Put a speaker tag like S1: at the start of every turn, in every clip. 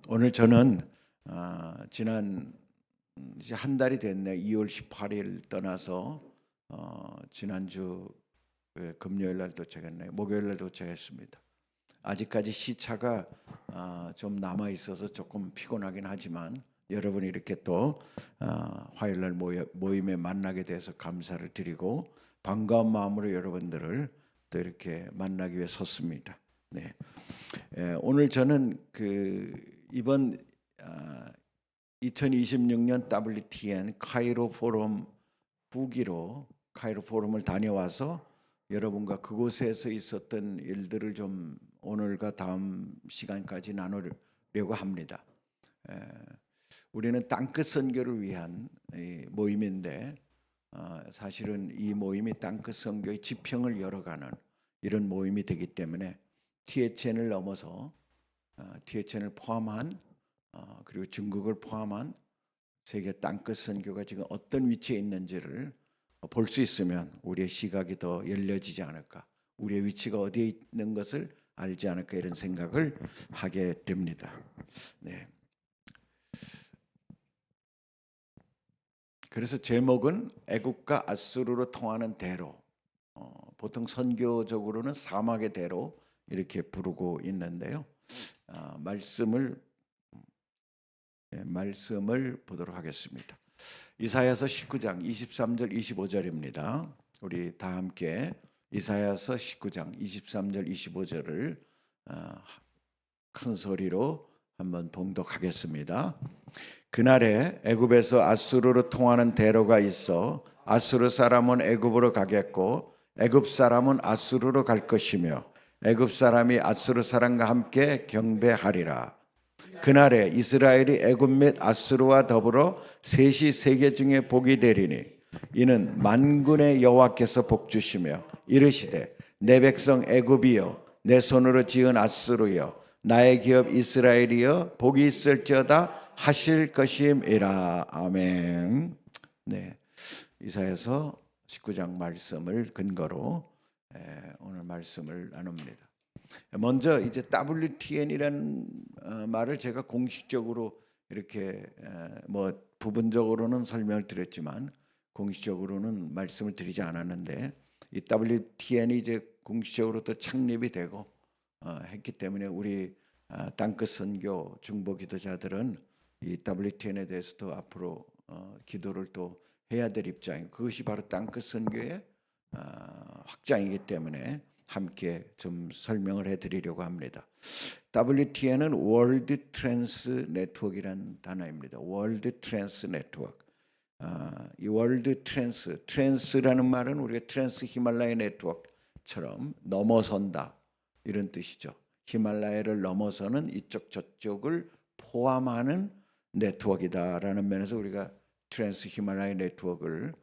S1: 오늘 저는 지난 이제 한 달이 됐네. 2월 18일 떠나서 지난주 금요일 날 도착했네. 목요일 날 도착했습니다. 아직까지 시차가 좀 남아 있어서 조금 피곤하긴 하지만 여러분이 이렇게 또 화요일 날 모임에 만나게 돼서 감사를 드리고 반가운 마음으로 여러분들을 또 이렇게 만나기 위해 섰습니다. 네. 오늘 저는 이번 2026년 WTN 카이로 포럼 후기로 카이로 포럼을 다녀와서 여러분과 그곳에서 있었던 일들을 좀 오늘과 다음 시간까지 나누려고 합니다. 우리는 땅끝 선교를 위한 모임인데 사실은 이 모임이 땅끝 선교의 지평을 열어가는 이런 모임이 되기 때문에 THN을 넘어서 THN을 포함한 그리고 중국을 포함한 세계 땅끝 선교가 지금 어떤 위치에 있는지를 볼 수 있으면 우리의 시각이 더 열려지지 않을까, 우리의 위치가 어디에 있는 것을 알지 않을까 이런 생각을 하게 됩니다. 네. 그래서 제목은 애굽과 아수르로 통하는 대로, 보통 선교적으로는 사막의 대로 이렇게 부르고 있는데요. 말씀을 보도록 하겠습니다. 이사야서 19장 23절 25절입니다. 우리 다 함께 이사야서 19장 23절 25절을 큰 소리로 한번 봉독하겠습니다. 그날에 애굽에서 아수르로 통하는 대로가 있어 아수르 사람은 애굽으로 가겠고 애굽 사람은 아수르로 갈 것이며 애굽 사람이 아수르 사람과 함께 경배하리라. 그날에 이스라엘이 애굽 및 아수르와 더불어 셋이 세계 중에 복이 되리니 이는 만군의 여호와께서 복 주시며 이르시되 내 백성 애굽이여 내 손으로 지은 아수르여 나의 기업 이스라엘이여 복이 있을지어다 하실 것임이라. 아멘. 네, 이사야서 19장 말씀을 근거로 오늘 말씀을 나눕니다. 먼저 이제 WTN이라는 말을 제가 공식적으로 이렇게 부분적으로는 설명을 드렸지만 공식적으로는 말씀을 드리지 않았는데, 이 WTN이 이제 공식적으로 또 창립이 되고 했기 때문에 우리 땅끝 선교 중보 기도자들은 이 WTN에 대해서도 앞으로 기도를 또 해야 될 입장이고, 그것이 바로 땅끝 선교의 확장이기 때문에 함께 좀 설명을 해드리려고 합니다. WTN은 월드 트랜스 네트워크이라는 단어입니다. 월드 트랜스 네트워크. 이 월드 트랜스라는 말은 우리가 트랜스 히말라야 네트워크처럼 넘어선다 이런 뜻이죠. 히말라야를 넘어서는 이쪽 저쪽을 포함하는 네트워크이다라는 면에서 우리가 트랜스 히말라야 네트워크를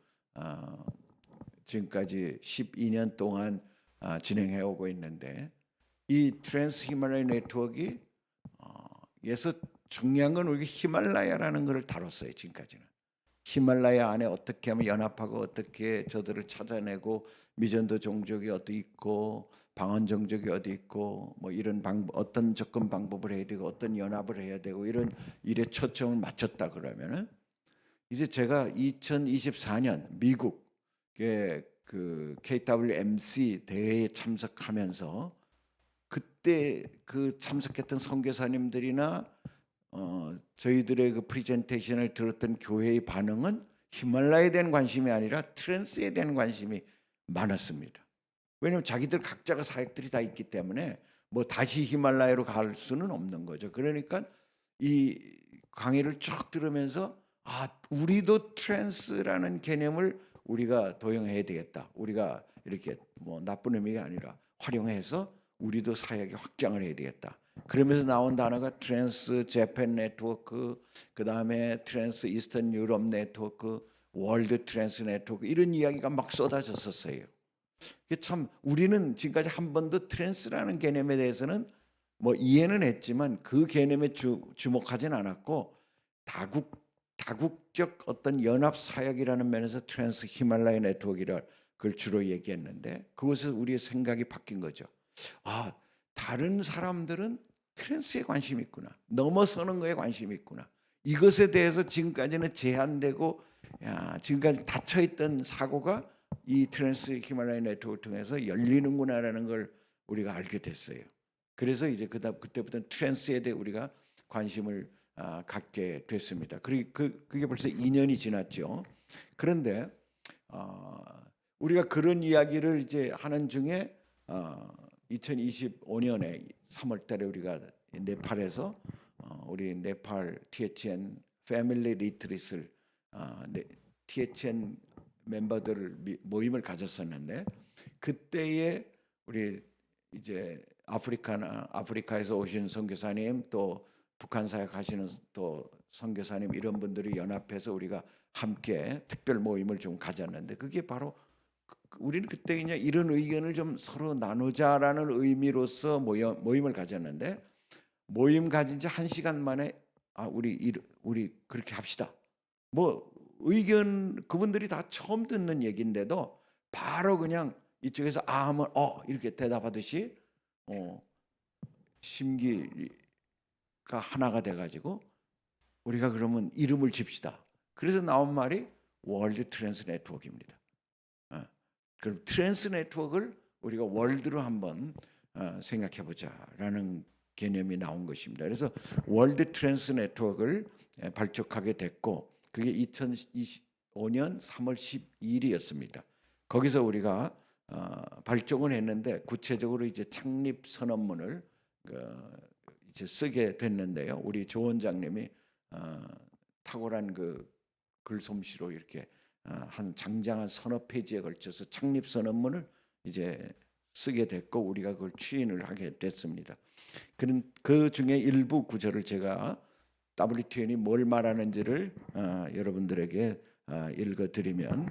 S1: 지금까지 12년 동안 진행해 오고 있는데, 이 트랜스 히말라야 네트워크에서 중요한 건 우리가 히말라야라는 것을 다뤘어요. 지금까지는 히말라야 안에 어떻게 하면 연합하고 어떻게 저들을 찾아내고 미전도 종족이 어디 있고 방언 종족이 어디 있고 뭐 이런 방법, 어떤 접근 방법을 해야 되고 어떤 연합을 해야 되고 이런 일에 초점을 맞췄다 그러면은, 이제 제가 2024년 미국의 그 KWMC 대회에 참석하면서 그때 그 참석했던 선교사님들이나 저희들의 그 프레젠테이션을 들었던 교회의 반응은 히말라야에 대한 관심이 아니라 트랜스에 대한 관심이 많았습니다. 왜냐하면 자기들 각자가 사역들이 다 있기 때문에 뭐 다시 히말라야로 갈 수는 없는 거죠. 그러니까 이 강의를 쭉 들으면서 우리도 트랜스라는 개념을 우리가 도용해야 되겠다. 우리가 이렇게 뭐 나쁜 의미가 아니라 활용해서 우리도 사역에 확장을 해야 되겠다. 그러면서 나온 단어가 트랜스 재팬 네트워크, 그 다음에 트랜스 이스턴 유럽 네트워크, 월드 트랜스 네트워크, 이런 이야기가 막 쏟아졌었어요. 참 우리는 지금까지 한 번도 트랜스라는 개념에 대해서는 뭐 이해는 했지만 그 개념에 주목하진 않았고, 다국적 어떤 연합 사역이라는 면에서 트랜스 히말라야 네트워크를 그걸 주로 얘기했는데, 그것에서 우리의 생각이 바뀐 거죠. 다른 사람들은 트랜스에 관심이 있구나. 넘어서는 거에 관심이 있구나. 이것에 대해서 지금까지는 제한되고 지금까지 닫혀있던 사고가 이 트랜스 히말라야 네트워크를 통해서 열리는구나라는 걸 우리가 알게 됐어요. 그래서 이제 그때부터 트랜스에 대해 우리가 관심을 갖게 됐습니다. 그게 벌써 2년이 지났죠. 그런데 우리가 그런 이야기를 이제 하는 중에 2025년에 3월달에 우리가 네팔에서 우리 네팔 THN 패밀리 리트릿을 THN 멤버들 모임을 가졌었는데 그때에 우리 이제 아프리카에서 오신 선교사님 또 북한 사역하시는 또 선교사님 이런 분들이 연합해서 우리가 함께 특별 모임을 좀 가졌는데 그게 바로 우리는 그때 그냥 이런 의견을 좀 서로 나누자라는 의미로서 모임을 가졌는데 모임 가진 지 1시간 만에 우리 그렇게 합시다. 뭐 의견 그분들이 다 처음 듣는 얘기인데도 바로 그냥 이쪽에서 하면 이렇게 대답하듯이 심기가 하나가 돼가지고 우리가 그러면 이름을 집시다. 그래서 나온 말이 월드 트랜스 네트워크입니다. 그럼 트랜스 네트워크를 우리가 월드로 한번 생각해 보자라는 개념이 나온 것입니다. 그래서 월드 트랜스 네트워크를 발족하게 됐고 그게 2025년 3월 12일이었습니다. 거기서 우리가 발족을 했는데 구체적으로 이제 창립 선언문을 이제 쓰게 됐는데요. 우리 조 원장님이 탁월한 그 글솜씨로 이렇게 한 장장한 서너 페이지에 걸쳐서 창립 선언문을 이제 쓰게 됐고 우리가 그걸 추인을 하게 됐습니다. 그 중에 일부 구절을 제가 WTN이 뭘 말하는지를 여러분들에게 읽어드리면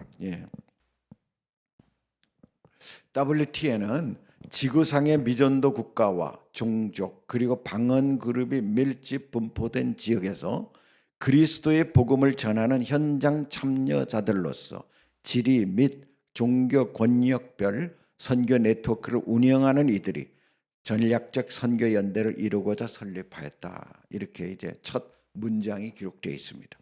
S1: WTN은 지구상의 미전도 국가와 종족 그리고 방언 그룹이 밀집 분포된 지역에서 그리스도의 복음을 전하는 현장 참여자들로서 지리 및 종교 권역별 선교 네트워크를 운영하는 이들이 전략적 선교 연대를 이루고자 설립하였다. 이렇게 이제 첫 문장이 기록되어 있습니다.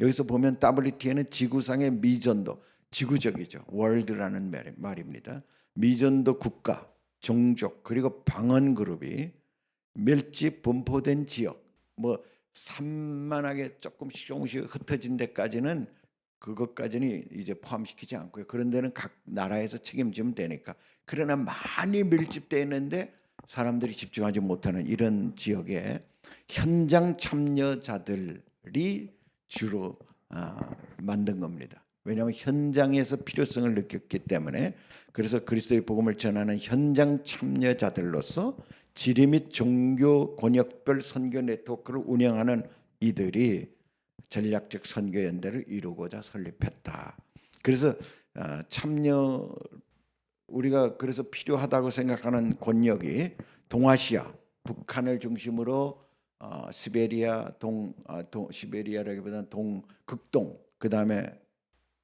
S1: 여기서 보면 WTN은 지구상의 미전도, 지구적이죠. 월드라는 말입니다. 미전도 국가, 종족 그리고 방언 그룹이 밀집 분포된 지역, 뭐 산만하게 조금씩 흩어진 데까지는 그것까지는 이제 포함시키지 않고요. 그런 데는 각 나라에서 책임지면 되니까. 그러나 많이 밀집되어 있는데 사람들이 집중하지 못하는 이런 지역에 현장 참여자들이 주로 만든 겁니다. 왜냐하면 현장에서 필요성을 느꼈기 때문에. 그래서 그리스도의 복음을 전하는 현장 참여자들로서 지리 및 종교 권역별 선교 네트워크를 운영하는 이들이 전략적 선교 연대를 이루고자 설립했다. 그래서 우리가 그래서 필요하다고 생각하는 권역이 동아시아, 북한을 중심으로 시베리아 시베리아라기보다는 극동, 그 다음에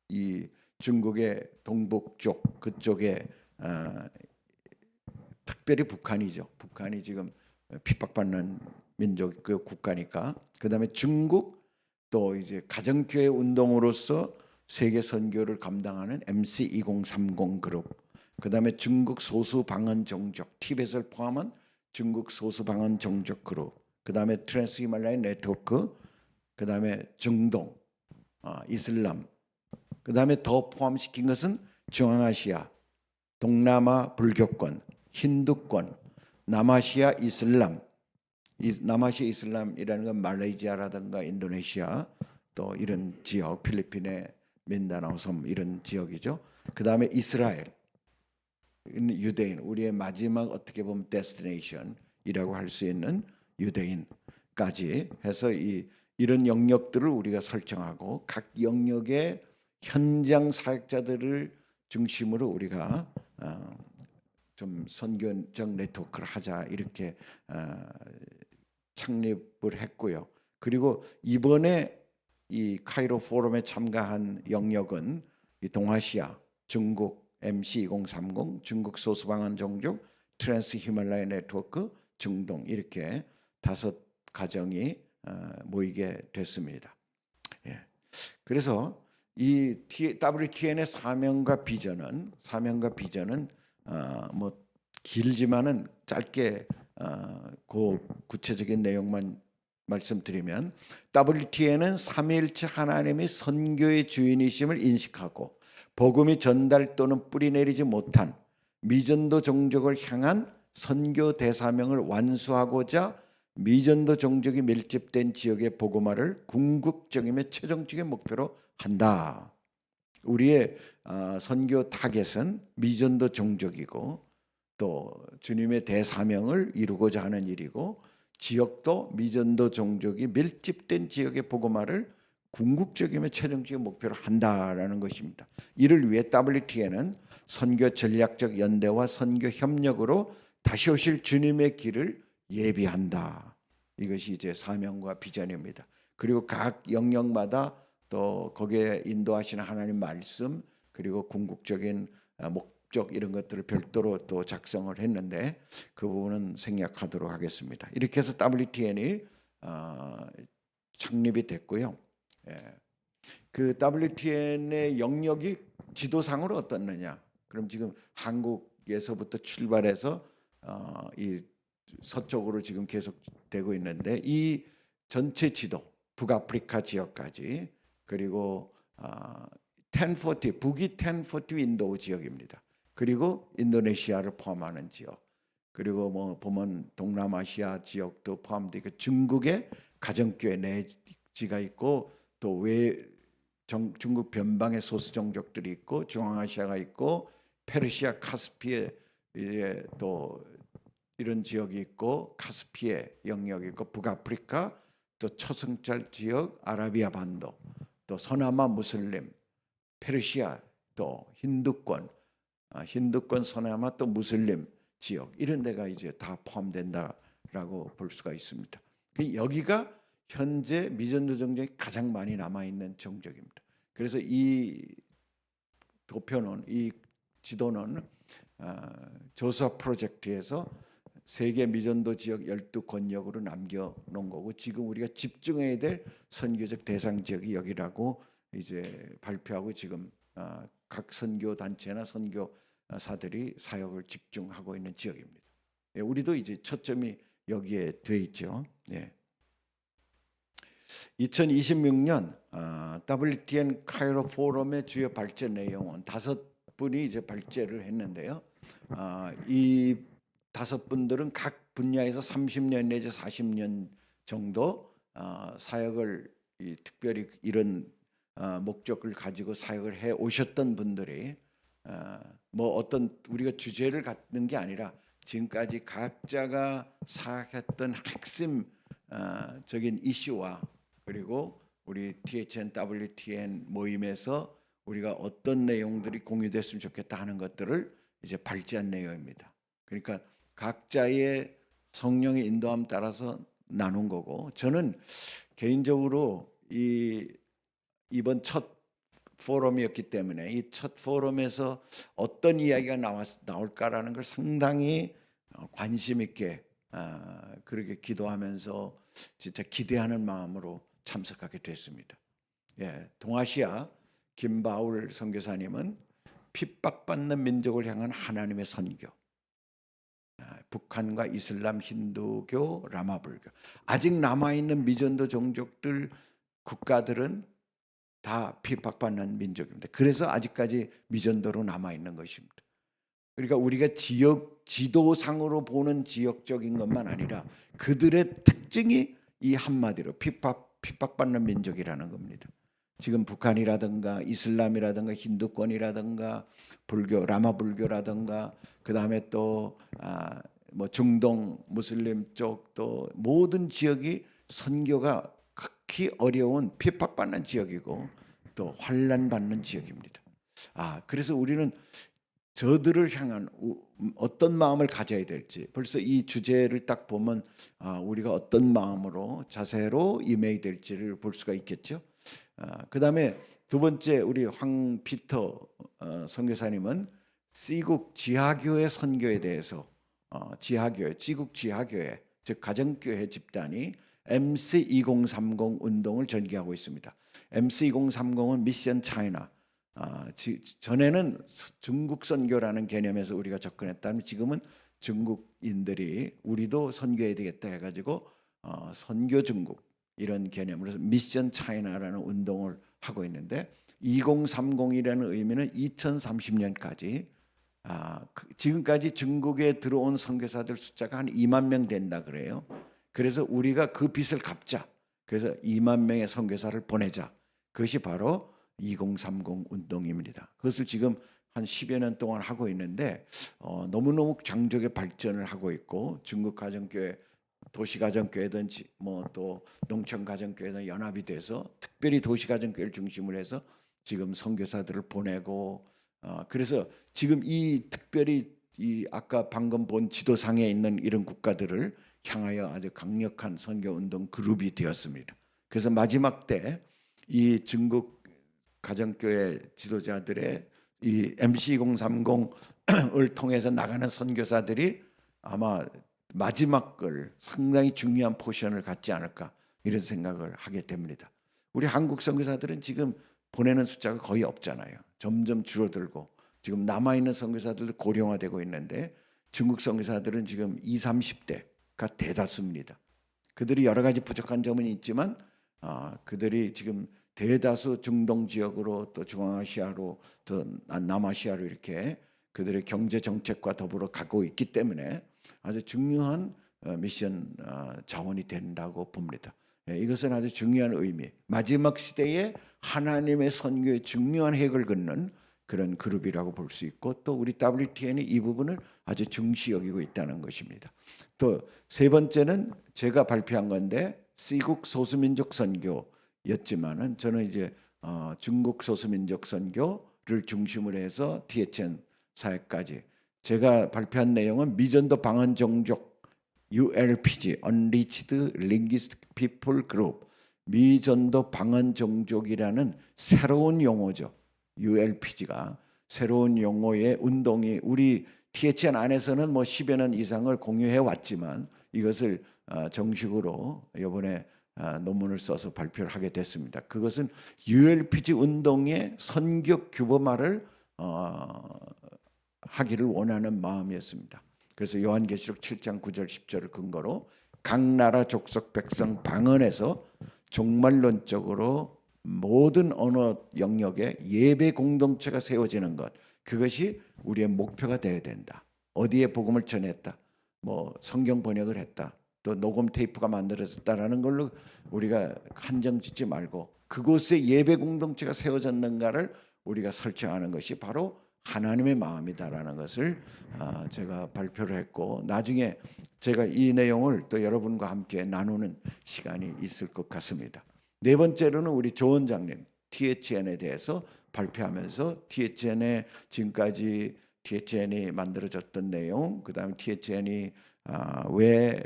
S1: 이 중국의 동북쪽 그쪽에 특별히 북한이죠. 북한이 지금 핍박받는 민족 그 국가니까. 그 다음에 중국 또 이제 가정교회 운동으로서 세계 선교를 감당하는 MC2030 그룹. 그 다음에 중국 소수 방언 종족 티벳을 포함한 중국 소수 방언 종족 그룹. 그 다음에 트랜스 히말라야 네트워크. 그 다음에 중동, 이슬람. 그 다음에 더 포함시킨 것은 중앙아시아, 동남아 불교권, 힌두권, 남아시아 이슬람. 남아시아 이슬람이라는 건 말레이시아라든가 인도네시아 또 이런 지역, 필리핀의 민다나오 섬 이런 지역이죠. 그 다음에 이스라엘, 유대인, 우리의 마지막 어떻게 보면 데스티네이션이라고 할 수 있는 유대인까지 해서 이런 영역들을 우리가 설정하고 각 영역의 현장 사역자들을 중심으로 우리가 좀 선교적 네트워크를 하자 이렇게 창립을 했고요. 그리고 이번에 이 카이로 포럼에 참가한 영역은 이 동아시아, 중국 MC2030, 중국 소수방언 종족, 트랜스 히말라야 네트워크, 중동 이렇게 5 가정이 모이게 됐습니다. 예. 그래서 이 WTN의 사명과 비전은 뭐 길지만은 짧게 그 구체적인 내용만 말씀드리면, WTN은 삼위일체 하나님이 선교의 주인이심을 인식하고 복음이 전달 또는 뿌리내리지 못한 미전도 종족을 향한 선교 대사명을 완수하고자 미전도 종족이 밀집된 지역의 복음화를 궁극적이며 최종적인 목표로 한다. 우리의 선교 타겟은 미전도 종족이고 또 주님의 대사명을 이루고자 하는 일이고, 지역도 미전도 종족이 밀집된 지역의 복음화를 궁극적이며 최종적인 목표로 한다라는 것입니다. 이를 위해 WTN은 선교 전략적 연대와 선교 협력으로 다시 오실 주님의 길을 예비한다. 이것이 이제 사명과 비전입니다. 그리고 각 영역마다 또 거기에 인도하시는 하나님 말씀, 그리고 궁극적인 목적, 이런 것들을 별도로 또 작성을 했는데 그 부분은 생략하도록 하겠습니다. 이렇게 해서 WTN이 창립이 됐고요. 그 WTN의 영역이 지도상으로 어떻느냐? 그럼 지금 한국에서부터 출발해서 이 서쪽으로 지금 계속 되고 있는데, 이 전체 지도 북아프리카 지역까지, 그리고 1040 북이 1040 윈도우 지역입니다. 그리고 인도네시아를 포함하는 지역, 그리고 뭐 보면 동남아시아 지역도 포함되어 있고, 중국의 가정교회 내지가 있고, 또 중국 변방의 소수 종족들이 있고, 중앙아시아가 있고, 페르시아 카스피에 또 이런 지역이 있고, 카스피의 영역이 있고, 북아프리카, 또 초승달 지역, 아라비아 반도, 또 서남아 무슬림, 페르시아, 또 힌두권 서남아, 또 무슬림 지역, 이런 데가 이제 다 포함된다라고 볼 수가 있습니다. 여기가 현재 미전도 종족이 가장 많이 남아 있는 종족입니다. 그래서 이 도표는, 이 지도는 조사 프로젝트에서 세계 미전도 지역 12권역으로 남겨놓은 거고, 지금 우리가 집중해야 될 선교적 대상 지역이 여기라고 이제 발표하고, 지금 각 선교 단체나 선교사들이 사역을 집중하고 있는 지역입니다. 우리도 이제 초점이 여기에 돼 있죠. 2026년 WTN 카이로 포럼의 주요 발제 내용은 5분이 이제 발제를 했는데요. 이 5분들은 각 분야에서 30년 내지 40년 정도 사역을, 특별히 이런 목적을 가지고 사역을 해 오셨던 분들이, 뭐 어떤 우리가 주제를 갖는 게 아니라 지금까지 각자가 사역했던 핵심적인 이슈와, 그리고 우리 THN WTN 모임에서 우리가 어떤 내용들이 공유됐으면 좋겠다 하는 것들을 이제 발제한 내용입니다. 그러니까 각자의 성령의 인도함 따라서 나눈 거고, 저는 개인적으로 이번 첫 포럼이었기 때문에 이 첫 포럼에서 어떤 이야기가 나올까라는 걸 상당히 관심 있게 그렇게 기도하면서 진짜 기대하는 마음으로 참석하게 됐습니다. 동아시아 김바울 선교사님은 핍박받는 민족을 향한 하나님의 선교, 북한과 이슬람, 힌두교, 라마불교, 아직 남아있는 미전도 종족들, 국가들은 다 핍박받는 민족입니다. 그래서 아직까지 미전도로 남아있는 것입니다. 그러니까 우리가 지도상으로 보는 지역적인 것만 아니라 그들의 특징이 이 한마디로 핍박받는 민족이라는 겁니다. 지금 북한이라든가 이슬람이라든가 힌두권이라든가 불교, 라마불교라든가, 그 다음에 또 뭐 중동 무슬림 쪽, 또 모든 지역이 선교가 극히 어려운 핍박받는 지역이고 또 환난받는 지역입니다. 그래서 우리는 저들을 향한 어떤 마음을 가져야 될지, 벌써 이 주제를 딱 보면 우리가 어떤 마음으로 자세로 임해야 될지를 볼 수가 있겠죠. 그 다음에 두 번째, 우리 황피터 선교사님은 C국 지하교회 선교에 대해서, 지국 지하교회 즉 가정교회 집단이 MC2030 운동을 전개하고 있습니다. MC2030은 미션 차이나, 전에는 중국 선교라는 개념에서 우리가 접근했다면 지금은 중국인들이 우리도 선교해야 되겠다 해가지고 선교 중국 이런 개념으로 미션 차이나라는 운동을 하고 있는데, 2030이라는 의미는 2030년까지 지금까지 중국에 들어온 선교사들 숫자가 한 2만 명 된다 그래요. 그래서 우리가 그 빚을 갚자. 그래서 2만 명의 선교사를 보내자. 그것이 바로 2030 운동입니다. 그것을 지금 한 10여 년 동안 하고 있는데 너무너무 장족의 발전을 하고 있고, 중국 가정교회, 도시가정교회든지 뭐 또 농촌가정교회든 연합이 돼서 특별히 도시가정교회를 중심으로 해서 지금 선교사들을 보내고, 그래서 지금 이 특별히 이 아까 방금 본 지도상에 있는 이런 국가들을 향하여 아주 강력한 선교운동 그룹이 되었습니다. 그래서 마지막 때 이 중국 가정교회 지도자들의 이 MC2030을 통해서 나가는 선교사들이 아마 마지막 걸 상당히 중요한 포션을 갖지 않을까, 이런 생각을 하게 됩니다. 우리 한국 선교사들은 지금 보내는 숫자가 거의 없잖아요. 점점 줄어들고 지금 남아있는 선교사들도 고령화되고 있는데, 중국 선교사들은 지금 20, 30대가 대다수입니다. 그들이 여러 가지 부족한 점은 있지만 그들이 지금 대다수 중동 지역으로 또 중앙아시아로 또 남아시아로 이렇게 그들의 경제 정책과 더불어 가고 있기 때문에 아주 중요한 미션 자원이 된다고 봅니다. 이것은 아주 중요한 의미, 마지막 시대에 하나님의 선교의 중요한 핵을 긋는 그런 그룹이라고 볼 수 있고, 또 우리 WTN이 이 부분을 아주 중시 여기고 있다는 것입니다. 또 세 번째는 제가 발표한 건데 시국 소수민족 선교였지만은 저는 이제 중국 소수민족 선교를 중심으로 해서 THN 사역까지 제가 발표한 내용은 미전도 방언 종족 ULPG Unreached Linguistic People Group, 미전도 방언 종족이라는 새로운 용어죠. ULPG가 새로운 용어의 운동이 우리 THN 안에서는 뭐 10여 년 이상을 공유해 왔지만 이것을 정식으로 이번에 논문을 써서 발표를 하게 됐습니다. 그것은 ULPG 운동의 선교 규범화를 하기를 원하는 마음이었습니다. 그래서 요한계시록 7장 9절 10절을 근거로 각 나라 족속 백성 방언에서 종말론적으로 모든 언어 영역에 예배 공동체가 세워지는 것, 그것이 우리의 목표가 되어야 된다. 어디에 복음을 전했다, 뭐 성경 번역을 했다, 또 녹음 테이프가 만들어졌다라는 걸로 우리가 한정 짓지 말고 그곳에 예배 공동체가 세워졌는가를 우리가 설정하는 것이 바로 하나님의 마음이다라는 것을 제가 발표를 했고, 나중에 제가 이 내용을 또 여러분과 함께 나누는 시간이 있을 것 같습니다. 네 번째로는 우리 조 원장님 THN에 대해서 발표하면서 THN의 지금까지 THN이 만들어졌던 내용, 그다음에 THN이 왜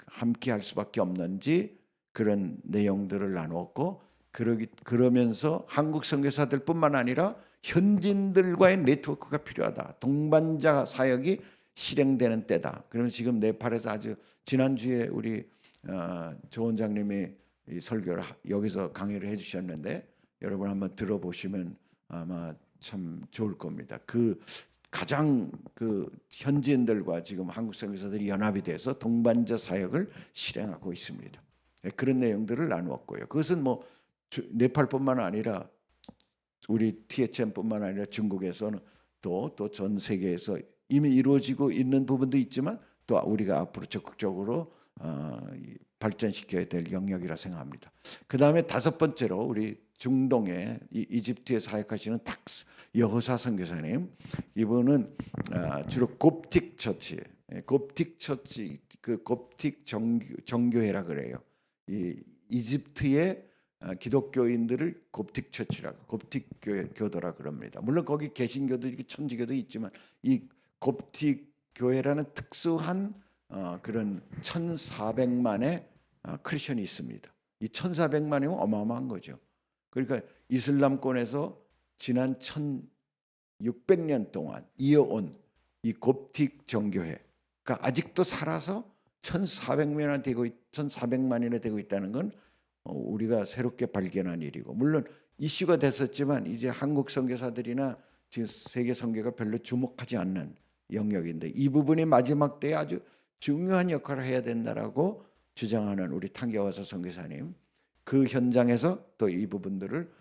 S1: 함께 할 수밖에 없는지 그런 내용들을 나누었고, 그러면서 한국 선교사들뿐만 아니라 현지인들과의 네트워크가 필요하다. 동반자 사역이 실행되는 때다. 그러면 지금 네팔에서 아주 지난주에 우리 조 원장님이 이 설교를 여기서 강의를 해주셨는데 여러분 한번 들어보시면 아마 참 좋을 겁니다. 그 가장 그 현지인들과 지금 한국 선교사들이 연합이 돼서 동반자 사역을 실행하고 있습니다. 그런 내용들을 나누었고요. 그것은 뭐 네팔뿐만 아니라 우리 THN뿐만 아니라 중국에서는 또 전 세계에서 이미 이루어지고 있는 부분도 있지만 또 우리가 앞으로 적극적으로 발전시켜야 될 영역이라 생각합니다. 그 다음에 다섯 번째로 우리 중동에 이집트에 사역하시는 탁스 여호사 선교사님, 이분은 주로 곱틱 처치, 그 곱틱 정교회라 그래요. 이 이집트의 기독교인들을 곱틱 처치라고, 곱틱 교도라 그럽니다. 물론 거기 개신교도 천주교도 있지만 이 곱틱 교회라는 특수한 그런 1,400만의 크리스천이 있습니다. 이 1,400만이면 어마어마한 거죠. 그러니까 이슬람권에서 지난 1,600년 동안 이어온 이 곱틱 정교회가 아직도 살아서 1,400만이나 되고 있다는 건 우리가 새롭게 발견한 일이고, 물론 이슈가 됐었지만 이제 한국 선교사들이나 지금 세계 선교가 별로 주목하지 않는 영역인데, 이 부분이 마지막 때에 아주 중요한 역할을 해야 된다라고 주장하는 우리 탕계와서 선교사님, 그 현장에서 또 이 부분들을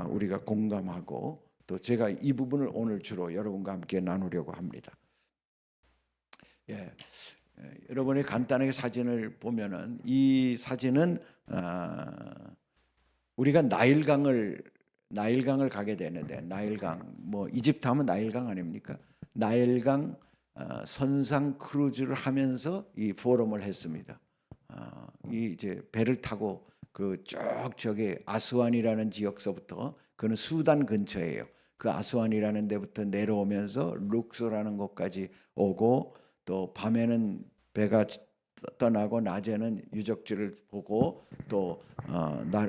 S1: 우리가 공감하고, 또 제가 이 부분을 오늘 주로 여러분과 함께 나누려고 합니다. 여러분이 간단하게 사진을 보면은, 이 사진은 우리가 나일강을 가게 되는데, 나일강, 뭐 이집트 하면 나일강 아닙니까? 나일강 선상 크루즈를 하면서 이 포럼을 했습니다. 이 이제 배를 타고 그 쭉 저기 아스완이라는 지역서부터, 그는 수단 근처예요. 그 아스완이라는 데부터 내려오면서 룩소라는 곳까지 오고, 또 밤에는 배가 떠나고 낮에는 유적지를 보고, 또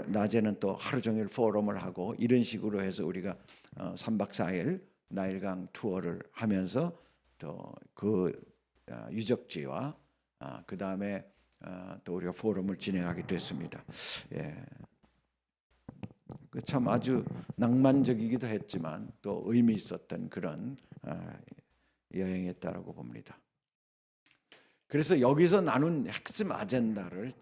S1: 낮에는 또 하루 종일 포럼을 하고, 이런 식으로 해서 우리가 3박 4일 나일강 투어를 하면서 또 그 유적지와 그 다음에 또 우리가 포럼을 진행하게 됐습니다. 참 아주 낭만적이기도 했지만 또 의미 있었던 그런 여행이었다라고 봅니다. 그래서 여기서 나눈 핵심 아젠다를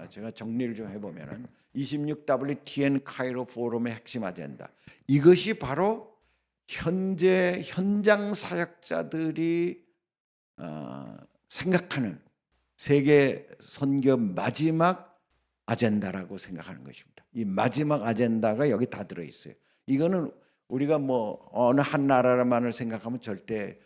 S1: 제가 정리를 좀 해보면은, 26WTN 카이로 포럼의 핵심 아젠다, 이것이 바로 현재 현장 사역자들이 생각하는 세계 선교 마지막 아젠다라고 생각하는 것입니다. 이 마지막 아젠다가 여기 다 들어 있어요. 이거는 우리가 뭐 어느 한 나라만을 생각하면 절대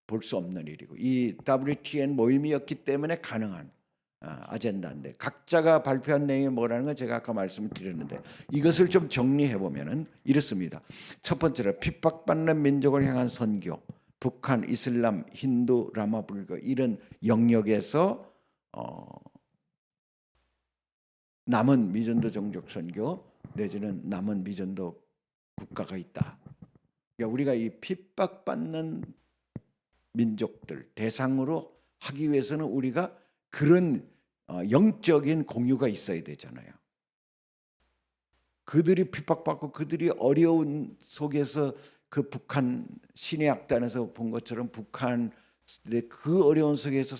S1: 볼 수 없는 일이고, 이 WTN 모임이었기 때문에 가능한 아젠다인데, 각자가 발표한 내용이 뭐라는 건 제가 아까 말씀을 드렸는데, 이것을 좀 정리해 보면은 이렇습니다. 첫 번째로 핍박받는 민족을 향한 선교, 북한, 이슬람, 힌두, 라마 불교 이런 영역에서 남은 미전도 종족 선교 내지는 남은 미전도 국가가 있다. 그러니까 우리가 이 핍박받는 민족들 대상으로 하기 위해서는 우리가 그런 영적인 공유가 있어야 되잖아요. 그들이 핍박받고 그들이 어려운 속에서, 그 북한 신의 악단에서 본 것처럼 북한의 그 어려운 속에서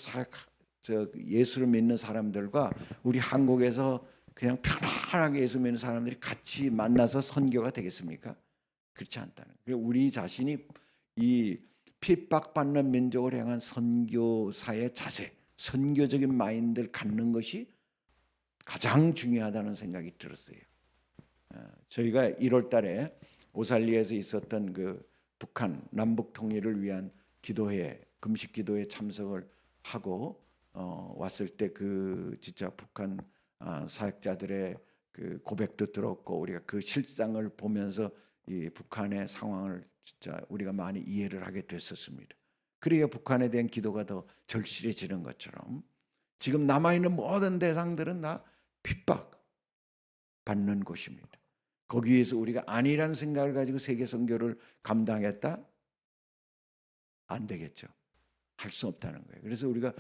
S1: 예수를 믿는 사람들과 우리 한국에서 그냥 편안하게 예수 믿는 사람들이 같이 만나서 선교가 되겠습니까? 그렇지 않다는 거예요. 우리 자신이 이 핍박받는 민족을 향한 선교사의 자세, 선교적인 마인드를 갖는 것이 가장 중요하다는 생각이 들었어요. 저희가 1월 달에 오살리에서 있었던 그 북한 남북 통일을 위한 기도회, 금식 기도에 참석을 하고 왔을 때, 그 진짜 북한 사역자들의 그 고백도 들었고, 우리가 그 실상을 보면서 이 북한의 상황을 진짜 우리가 많이 이해를 하게 됐었습니다. 그래야 북한에 대한 기도가 더 절실해지는 것처럼, 지금 남아있는 모든 대상들은 다 핍박받는 곳입니다. 거기에서 우리가 아니란 생각을 가지고 세계 선교를 감당했다? 안 되겠죠. 할 수 없다는 거예요. 그래서 우리가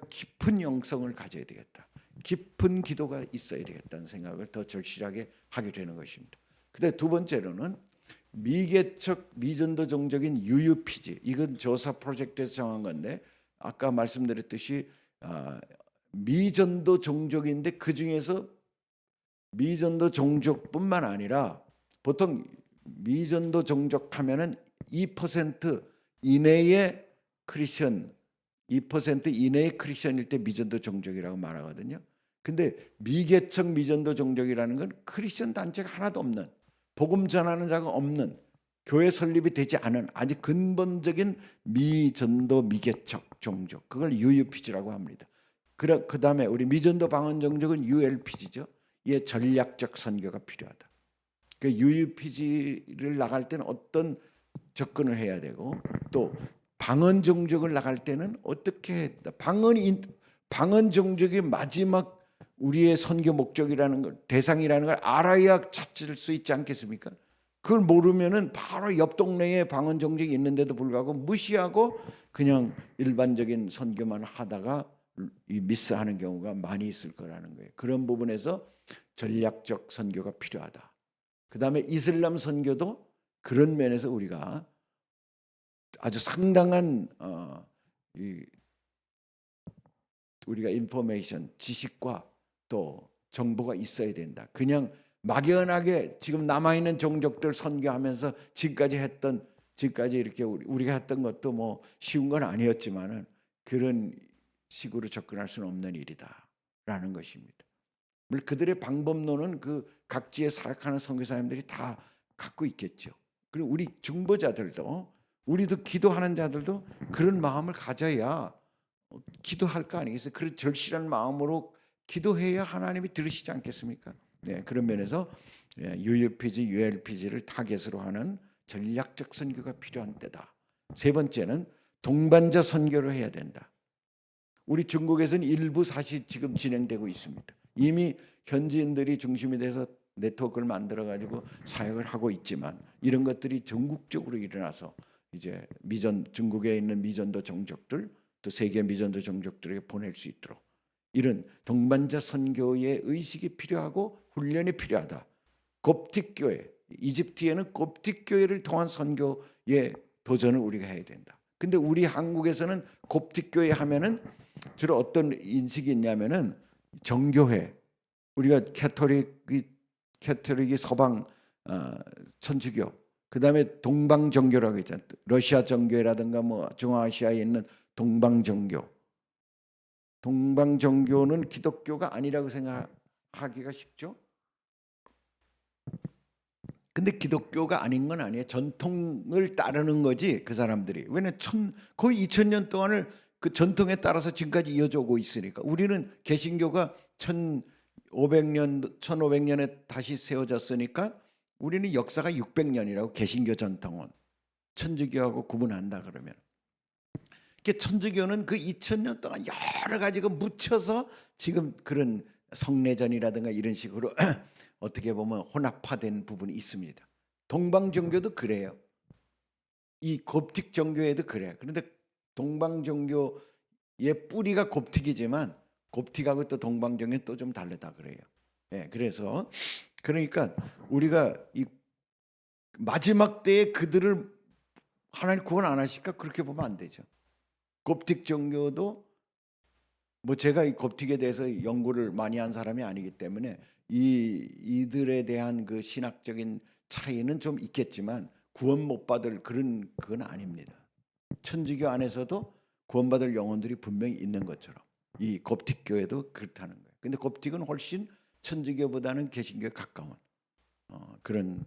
S1: 깊은 영성을 가져야 되겠다. 깊은 기도가 있어야 되겠다는 생각을 더 절실하게 하게 되는 것입니다. 그다음에 두 번째로는 미개척 미전도 종족인 UUPG, 이건 조사 프로젝트에서 정한 건데, 아까 말씀드렸듯이 미전도 종족인데 그 중에서 미전도 종족뿐만 아니라, 보통 미전도 종족 하면은 2% 이내의 크리스천, 2% 이내의 크리스천일 때 미전도 종족이라고 말하거든요. 근데 미개척 미전도 종족이라는 건 크리스천 단체가 하나도 없는, 복음 전하는 자가 없는, 교회 설립이 되지 않은 아주 근본적인 미전도 미개척 종족, 그걸 UUPG라고 합니다. 그 다음에 우리 미전도 방언 종족은 ULPG죠. 이에 전략적 선교가 필요하다. 그 UUPG를 나갈 때는 어떤 접근을 해야 되고, 또 방언 종족을 나갈 때는 어떻게 했다. 방언 종족이 마지막 우리의 선교 목적이라는 걸, 대상이라는 걸 알아야 찾을 수 있지 않겠습니까? 그걸 모르면은 바로 옆 동네에 방언 종족이 있는데도 불구하고 무시하고 그냥 일반적인 선교만 하다가 이 미스하는 경우가 많이 있을 거라는 거예요. 그런 부분에서 전략적 선교가 필요하다. 그 다음에 이슬람 선교도 그런 면에서 우리가 아주 상당한 우리가 인포메이션, 지식과 또 정보가 있어야 된다. 그냥 막연하게 지금 남아있는 종족들 선교하면서 지금까지 이렇게 우리가 했던 것도 뭐 쉬운 건 아니었지만은 그런 식으로 접근할 수는 없는 일이다라는 것입니다. 물론 그들의 방법론은 그 각지에 사역하는 선교사님들이 다 갖고 있겠죠. 그리고 우리 중보자들도 우리도 기도하는 자들도 그런 마음을 가져야 기도할 거 아니겠어요? 그런 절실한 마음으로 기도해야 하나님이 들으시지 않겠습니까? 네, 그런 면에서 UUPG, ULPG를 타겟으로 하는 전략적 선교가 필요한 때다. 세 번째는 동반자 선교를 해야 된다. 우리 중국에서는 일부 사실 지금 진행되고 있습니다. 이미 현지인들이 중심이 돼서 네트워크를 만들어 가지고 사역을 하고 있지만 이런 것들이 전국적으로 일어나서 이제 중국에 있는 미전도 종족들 또 세계 미전도 종족들에게 보낼 수 있도록 이런 동반자 선교의 의식이 필요하고 훈련이 필요하다. koptic 교회, 이집트에는 koptic 교회를 통한 선교의 도전을 우리가 해야 된다. 근데 우리 한국에서는 koptic 교회 하면은 주로 어떤 인식이 있냐면은 정교회, 우리가 캐톨릭이 서방 천주교, 그 다음에 동방 정교라고 있잖아요. 러시아 정교회라든가 뭐 중앙아시아에 있는 동방 정교. 동방 정교는 기독교가 아니라고 생각하기가 쉽죠. 근데 기독교가 아닌 건 아니에요. 전통을 따르는 거지 그 사람들이. 왜냐면 거의 2000년 동안을 그 전통에 따라서 지금까지 이어져 오고 있으니까. 우리는 개신교가 1500년에 다시 세워졌으니까 우리는 역사가 600년이라고 개신교 전통은 천주교하고 구분한다 그러면. 천주교는 그 2000년 동안 여러 가지가 묻혀서 지금 그런 성례전이라든가 이런 식으로 어떻게 보면 혼합화된 부분이 있습니다. 동방 종교도 그래요. 이 koptic 종교에도 그래요. 그런데 동방 종교의 뿌리가 koptic이지만 koptic하고 또 동방 종교는 또 좀 다르다 그래요. 예, 그래서 그러니까 우리가 이 마지막 때에 그들을 하나님 구원 안 하실까 그렇게 보면 안 되죠. koptic 종교도 뭐 제가 이 koptic에 대해서 연구를 많이 한 사람이 아니기 때문에 이들에 대한 그 신학적인 차이는 좀 있겠지만 구원 못 받을 그건 아닙니다. 천주교 안에서도 구원받을 영혼들이 분명히 있는 것처럼 이 koptic 교회도 그렇다는 거예요. 근데 koptic은 훨씬 천주교보다는 개신교에 가까운 그런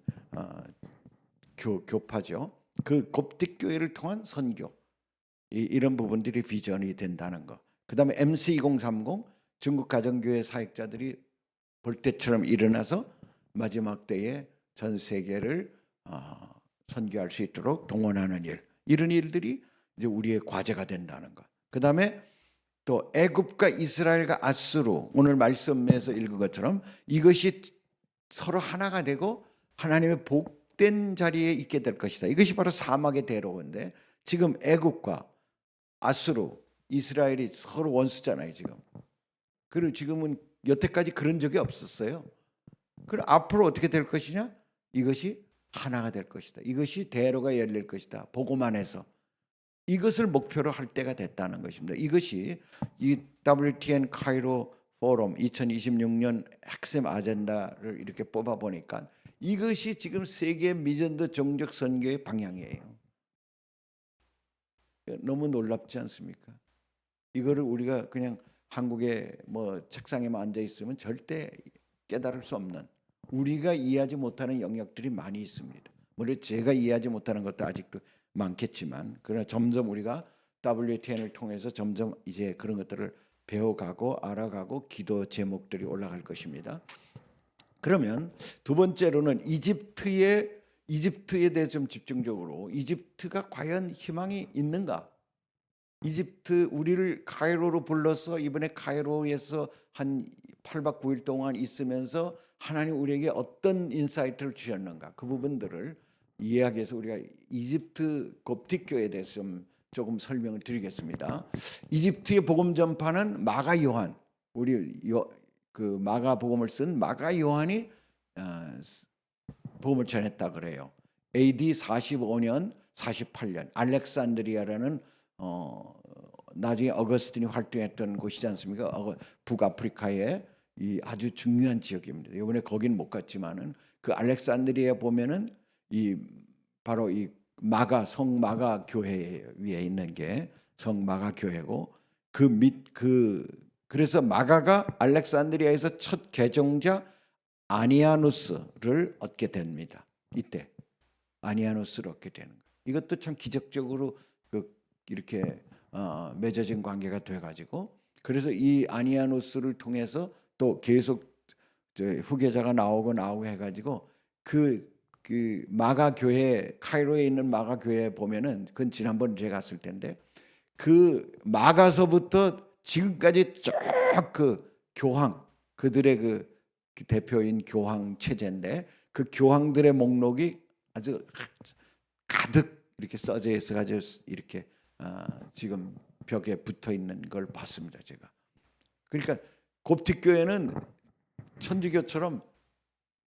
S1: 교파죠. 그 koptic 교회를 통한 선교 이런 부분들이 비전이 된다는 거. 그 다음에 MC2030 중국 가정교회 사역자들이 볼 때처럼 일어나서 마지막 때에 전 세계를 선교할 수 있도록 동원하는 일, 이런 일들이 이제 우리의 과제가 된다는 것. 그 다음에 또 애굽과 이스라엘과 아수르, 오늘 말씀에서 읽은 것처럼 이것이 서로 하나가 되고 하나님의 복된 자리에 있게 될 것이다. 이것이 바로 사막의 대로인데 지금 애굽과 아수르, 이스라엘이 서로 원수잖아요 지금. 그리고 지금은 여태까지 그런 적이 없었어요. 그럼 앞으로 어떻게 될 것이냐? 이것이 하나가 될 것이다. 이것이 대로가 열릴 것이다. 보고만 해서 이것을 목표로 할 때가 됐다는 것입니다. 이것이 이 WTN 카이로 포럼 2026년 핵심 아젠다를 이렇게 뽑아 보니까 이것이 지금 세계 미전도 종족 선교의 방향이에요. 너무 놀랍지 않습니까? 이거를 우리가 그냥 한국의 뭐 책상에만 앉아 있으면 절대 깨달을 수 없는, 우리가 이해하지 못하는 영역들이 많이 있습니다. 물론 제가 이해하지 못하는 것도 아직도 많겠지만, 그러나 점점 우리가 WTN을 통해서 점점 이제 그런 것들을 배워가고 알아가고 기도 제목들이 올라갈 것입니다. 그러면 두 번째로는 이집트에 대해서 좀 집중적으로, 이집트가 과연 희망이 있는가? 이집트, 우리를 카이로로 불러서 이번에 카이로에서 한 8박 9일 동안 있으면서 하나님 우리에게 어떤 인사이트를 주셨는가, 그 부분들을 이야기해서 우리가 이집트 koptic 교회에 대해서 좀 조금 설명을 드리겠습니다. 이집트의 복음 전파는 마가 요한, 그 마가 복음을 쓴 마가 요한이 복음을 전했다 그래요. AD 45년, 48년 알렉산드리아라는 나중에 어거스틴이 활동했던 곳이지 않습니까? 북아프리카의 이 아주 중요한 지역입니다. 이번에 거긴 못 갔지만은 그 알렉산드리아 보면은 이 바로 이 성 마가 교회 위에 있는 게 성 마가 교회고 그래서 마가가 알렉산드리아에서 첫 개종자 아니아누스를 얻게 됩니다. 이때 아니아누스를 얻게 되는 거예요. 이것도 참 기적적으로 이렇게 맺어진 관계가 돼가지고 그래서 이 아니아누스를 통해서 또 계속 후계자가 나오고 해가지고 그 마가 교회 카이로에 있는 마가 교회에 보면은 그건 지난번 제가 갔을 텐데 그 마가서부터 지금까지 쭉 그 교황 그들의 그 대표인 교황 체제인데 그 교황들의 목록이 아주 가득 이렇게 써져 있어가지고 이렇게 지금 벽에 붙어 있는 걸 봤습니다 제가. 그러니까 곱틱 교회는 천주교처럼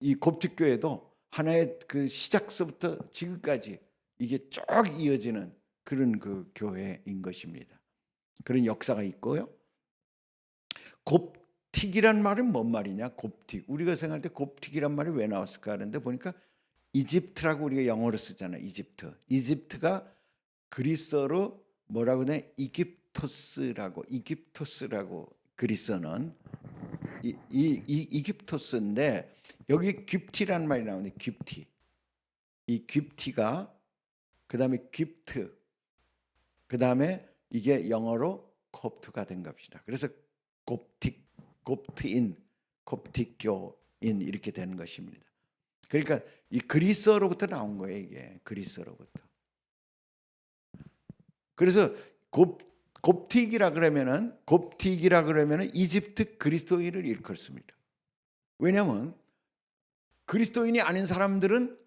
S1: 이 곱틱 교회도 하나의 그 시작서부터 지금까지 이게 쭉 이어지는 그런 그 교회인 것입니다. 그런 역사가 있고요. 곱틱이란 말은 뭔 말이냐? 곱틱. 우리가 생각할 때 곱틱이란 말이 왜 나왔을까 하는데 보니까 이집트라고 우리가 영어로 쓰잖아요. 이집트가 그리스어로 뭐라고 하냐? 이깁토스라고 그리스어는 이깁토스인데 여기 귀티라는 말이 나오는데 귀티. 이 귀티가 그다음에 귀프트 그다음에 이게 영어로 콥트가 된 겁니다. 그래서 곱트교인 이렇게 되는 것입니다. 그러니까 이 그리스어로부터 나온 거예요. 이게 그리스어로부터. 그래서 곱틱이라 그러면은 이집트 그리스도인을 일컫습니다. 왜냐하면 그리스도인이 아닌 사람들은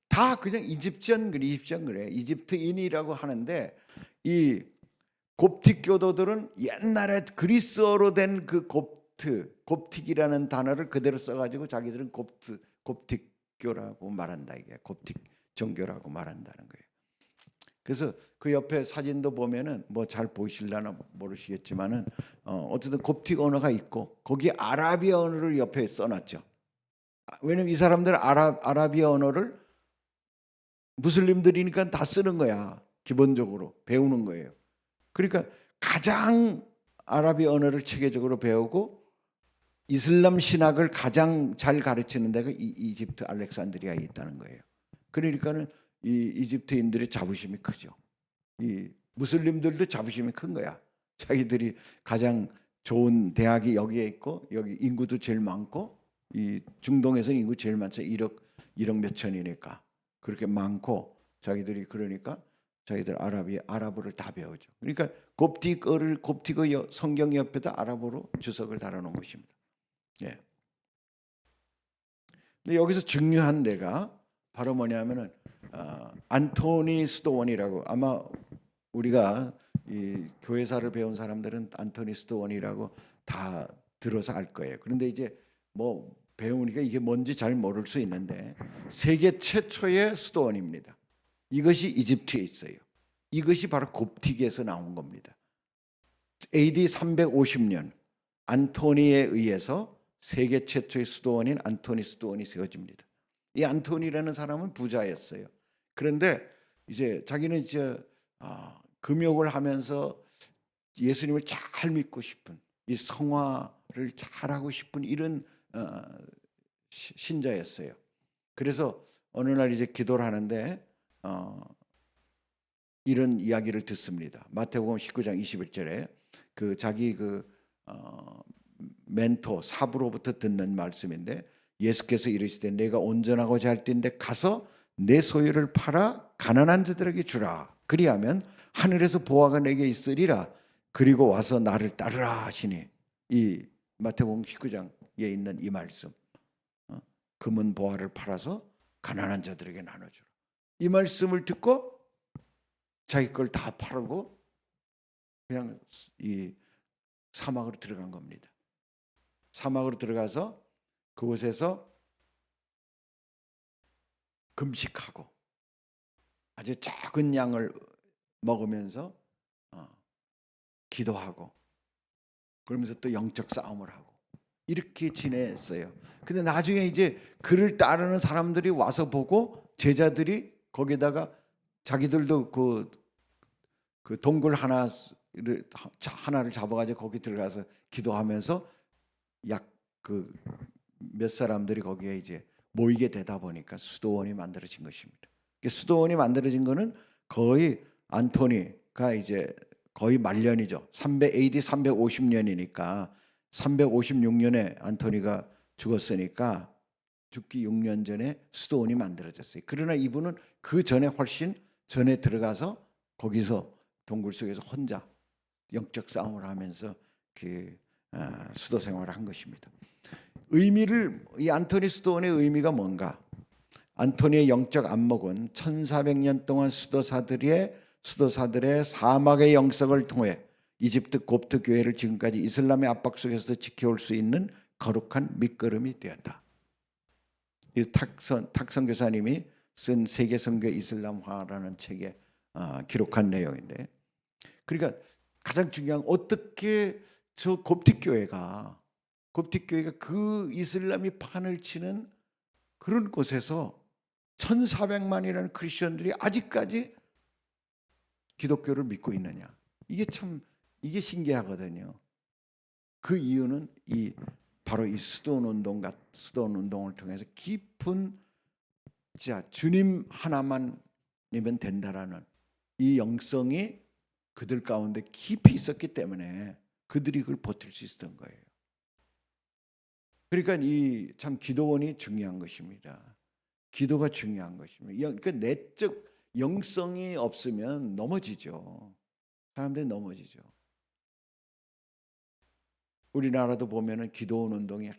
S1: 다 그냥 이집션 그래. 이집트인이라고 하는데 이 곱틱 교도들은 옛날에 그리스어로 된 그 곱틱이라는 단어를 그대로 써가지고 자기들은 곱틱교라고 말한다. 이게 곱틱 종교라고 말한다는 거예요. 그래서 그 옆에 사진도 보면은 뭐 잘 보이실려나 모르시겠지만은 어쨌든 곱틱 언어가 있고 거기 아라비아 언어를 옆에 써놨죠. 왜냐면 이 사람들은 아라비아 언어를 무슬림들이니까 다 쓰는 거야. 기본적으로 배우는 거예요. 그러니까 가장 아라비아 언어를 체계적으로 배우고 이슬람 신학을 가장 잘 가르치는 데가 이집트 알렉산드리아에 있다는 거예요. 그러니까는 이 이집트인들의 자부심이 크죠. 이 무슬림들도 자부심이 큰 거야. 자기들이 가장 좋은 대학이 여기에 있고 여기 인구도 제일 많고 이 중동에서는 인구 제일 많죠. 1억 몇 천이니까 그렇게 많고 자기들이 그러니까 자기들 아랍어를 다 배우죠. 그러니까 곱틱어 성경 옆에다 아랍어로 주석을 달아놓은 것입니다. 예. 근데 여기서 중요한 데가 바로 뭐냐면은 안토니 스토원이라고 아마 우리가 이 교회사를 배운 사람들은 안토니 스토원이라고 다 들어서 알 거예요. 그런데 이제 뭐 배우니까 이게 뭔지 잘 모를 수 있는데 세계 최초의 스토원입니다. 이것이 이집트에 있어요. 이것이 바로 곱틱에서 나온 겁니다. AD 350년 안토니에 의해서 세계 최초의 수도원인 안토니 수도원이 세워집니다. 이 안토니라는 사람은 부자였어요. 그런데 이제 자기는 이제 금욕을 하면서 예수님을 잘 믿고 싶은 이 성화를 잘하고 싶은 이런 신자였어요. 그래서 어느 날 이제 기도를 하는데 이런 이야기를 듣습니다. 마태복음 19장 21절에 그 자기 멘토 사부로부터 듣는 말씀인데 예수께서 이르시되 내가 온전하고자 할 때인데 가서 내 소유를 팔아 가난한 자들에게 주라. 그리하면 하늘에서 보화가 내게 있으리라. 그리고 와서 나를 따르라 하시니 이 마태복음 19장에 있는 이 말씀 금은 보화를 팔아서 가난한 자들에게 나눠주라. 이 말씀을 듣고 자기 걸 다 팔고 그냥 이 사막으로 들어간 겁니다. 사막으로 들어가서 그곳에서 금식하고 아주 작은 양을 먹으면서 기도하고 그러면서 또 영적 싸움을 하고 이렇게 지냈어요. 근데 나중에 이제 그를 따르는 사람들이 와서 보고 제자들이 거기다가 자기들도 그 동굴 하나를 잡아가지고 거기 들어가서 기도하면서 약 그 몇 사람들이 거기에 이제 모이게 되다 보니까 수도원이 만들어진 것입니다. 수도원이 만들어진 거는 거의 안토니가 이제 거의 말년이죠. 300 AD 350년이니까 356년에 안토니가 죽었으니까 죽기 6년 전에 수도원이 만들어졌어요. 그러나 이분은 그 전에 훨씬 전에 들어가서 거기서 동굴 속에서 혼자 영적 싸움을 하면서 그 수도 생활을 한 것입니다. 의미를 이 안토니 수도원의 의미가 뭔가? 안토니의 영적 안목은 1400년 동안 수도사들의 사막의 영성을 통해 이집트 곱트 교회를 지금까지 이슬람의 압박 속에서 지켜올 수 있는 거룩한 밑거름이 되었다. 이 탁선 교사님이 쓴 세계 선교 이슬람화라는 책에 기록한 내용인데, 그러니까 가장 중요한 어떻게 저 곱틱 교회가 그 이슬람이 판을 치는 그런 곳에서 1400만이라는 크리스천들이 아직까지 기독교를 믿고 있느냐. 이게 신기하거든요. 그 이유는 바로 이 수도원 운동을 통해서 깊은 주님 하나만이면 된다라는 이 영성이 그들 가운데 깊이 있었기 때문에 그들이 그걸 버틸 수 있었던 거예요. 그러니까 참 기도원이 중요한 것입니다. 기도가 중요한 것입니다. 그러니까 내적 영성이 없으면 넘어지죠. 사람들이 넘어지죠. 우리나라도 보면은 기도원 운동이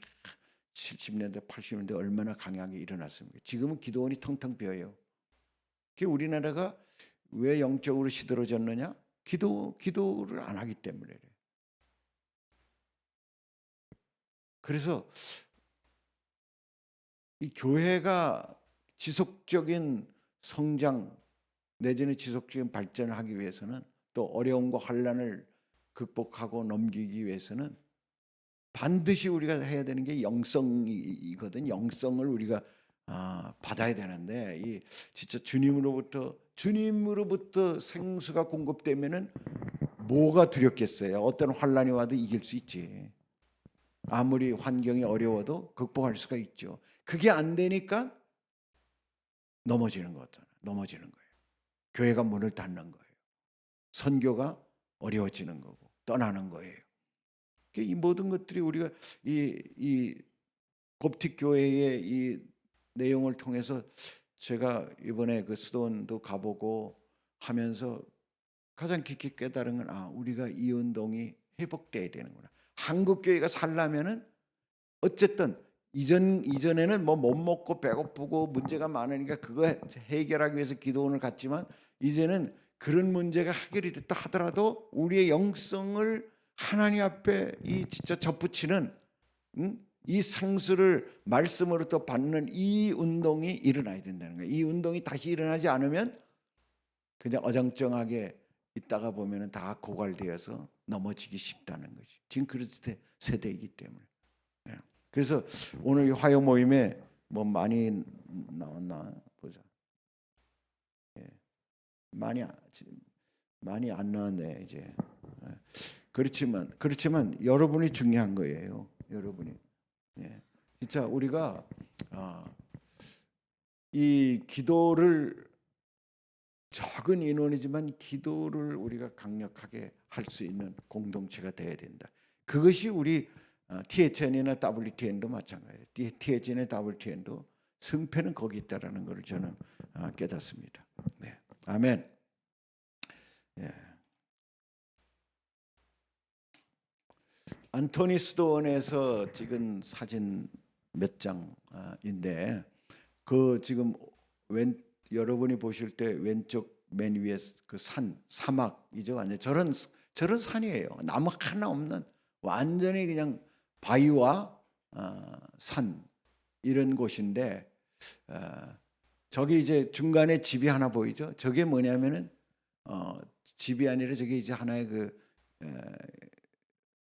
S1: 70년대, 80년대 얼마나 강하게 일어났습니까? 지금은 기도원이 텅텅 비어요. 우리나라가 왜 영적으로 시들어졌느냐? 기도를 안 하기 때문에. 그래서 이 교회가 지속적인 성장 내지는 지속적인 발전을 하기 위해서는 또 어려움과 환난을 극복하고 넘기기 위해서는 반드시 우리가 해야 되는 게 영성이거든. 영성을 우리가 받아야 되는데 진짜 주님으로부터 생수가 공급되면은 뭐가 두렵겠어요? 어떤 환난이 와도 이길 수 있지. 아무리 환경이 어려워도 극복할 수가 있죠. 그게 안 되니까 넘어지는 거예요. 교회가 문을 닫는 거예요. 선교가 어려워지는 거고 떠나는 거예요. 이 모든 것들이 우리가 이 곱틱 교회의 이 내용을 통해서 제가 이번에 그 수도원도 가보고 하면서 가장 깊이 깨달은 건 우리가 이 운동이 회복돼야 되는구나. 한국 교회가 살려면은 어쨌든 이전에는 뭐 못 먹고 배고프고 문제가 많으니까 그거 해결하기 위해서 기도원을 갔지만 이제는 그런 문제가 해결이 됐다 하더라도 우리의 영성을 하나님 앞에 진짜 접붙이는 이 상수를 말씀으로 또 받는 이 운동이 일어나야 된다는 거예요. 이 운동이 다시 일어나지 않으면 그냥 어정쩡하게 있다가 보면은 다 고갈되어서 넘어지기 쉽다는 거지. 지금 그런 세대이기 때문에. 그래서 오늘 이 화요 모임에 뭐 많이 나왔나 보자. 많이 안 나왔네 이제. 그렇지만 여러분이 중요한 거예요. 여러분이. 진짜 우리가 이 기도를 적은 인원이지만 기도를 우리가 강력하게 할 수 있는 공동체가 돼야 된다. 그것이 우리 THN이나 WTN도 마찬가지예요. THN이나 WTN도 승패는 거기 있다라는 것을 저는 깨닫습니다. 네. 아멘. 안토니 수도원에서 찍은 사진 몇 장인데 그 지금 여러분이 보실 때 왼쪽 맨 위에 그 산, 사막이죠. 완전 저런 산이에요. 나무 하나 없는 완전히 그냥 바위와 산 이런 곳인데 저기 이제 중간에 집이 하나 보이죠. 저게 뭐냐면은 집이 아니라 저게 이제 하나의 그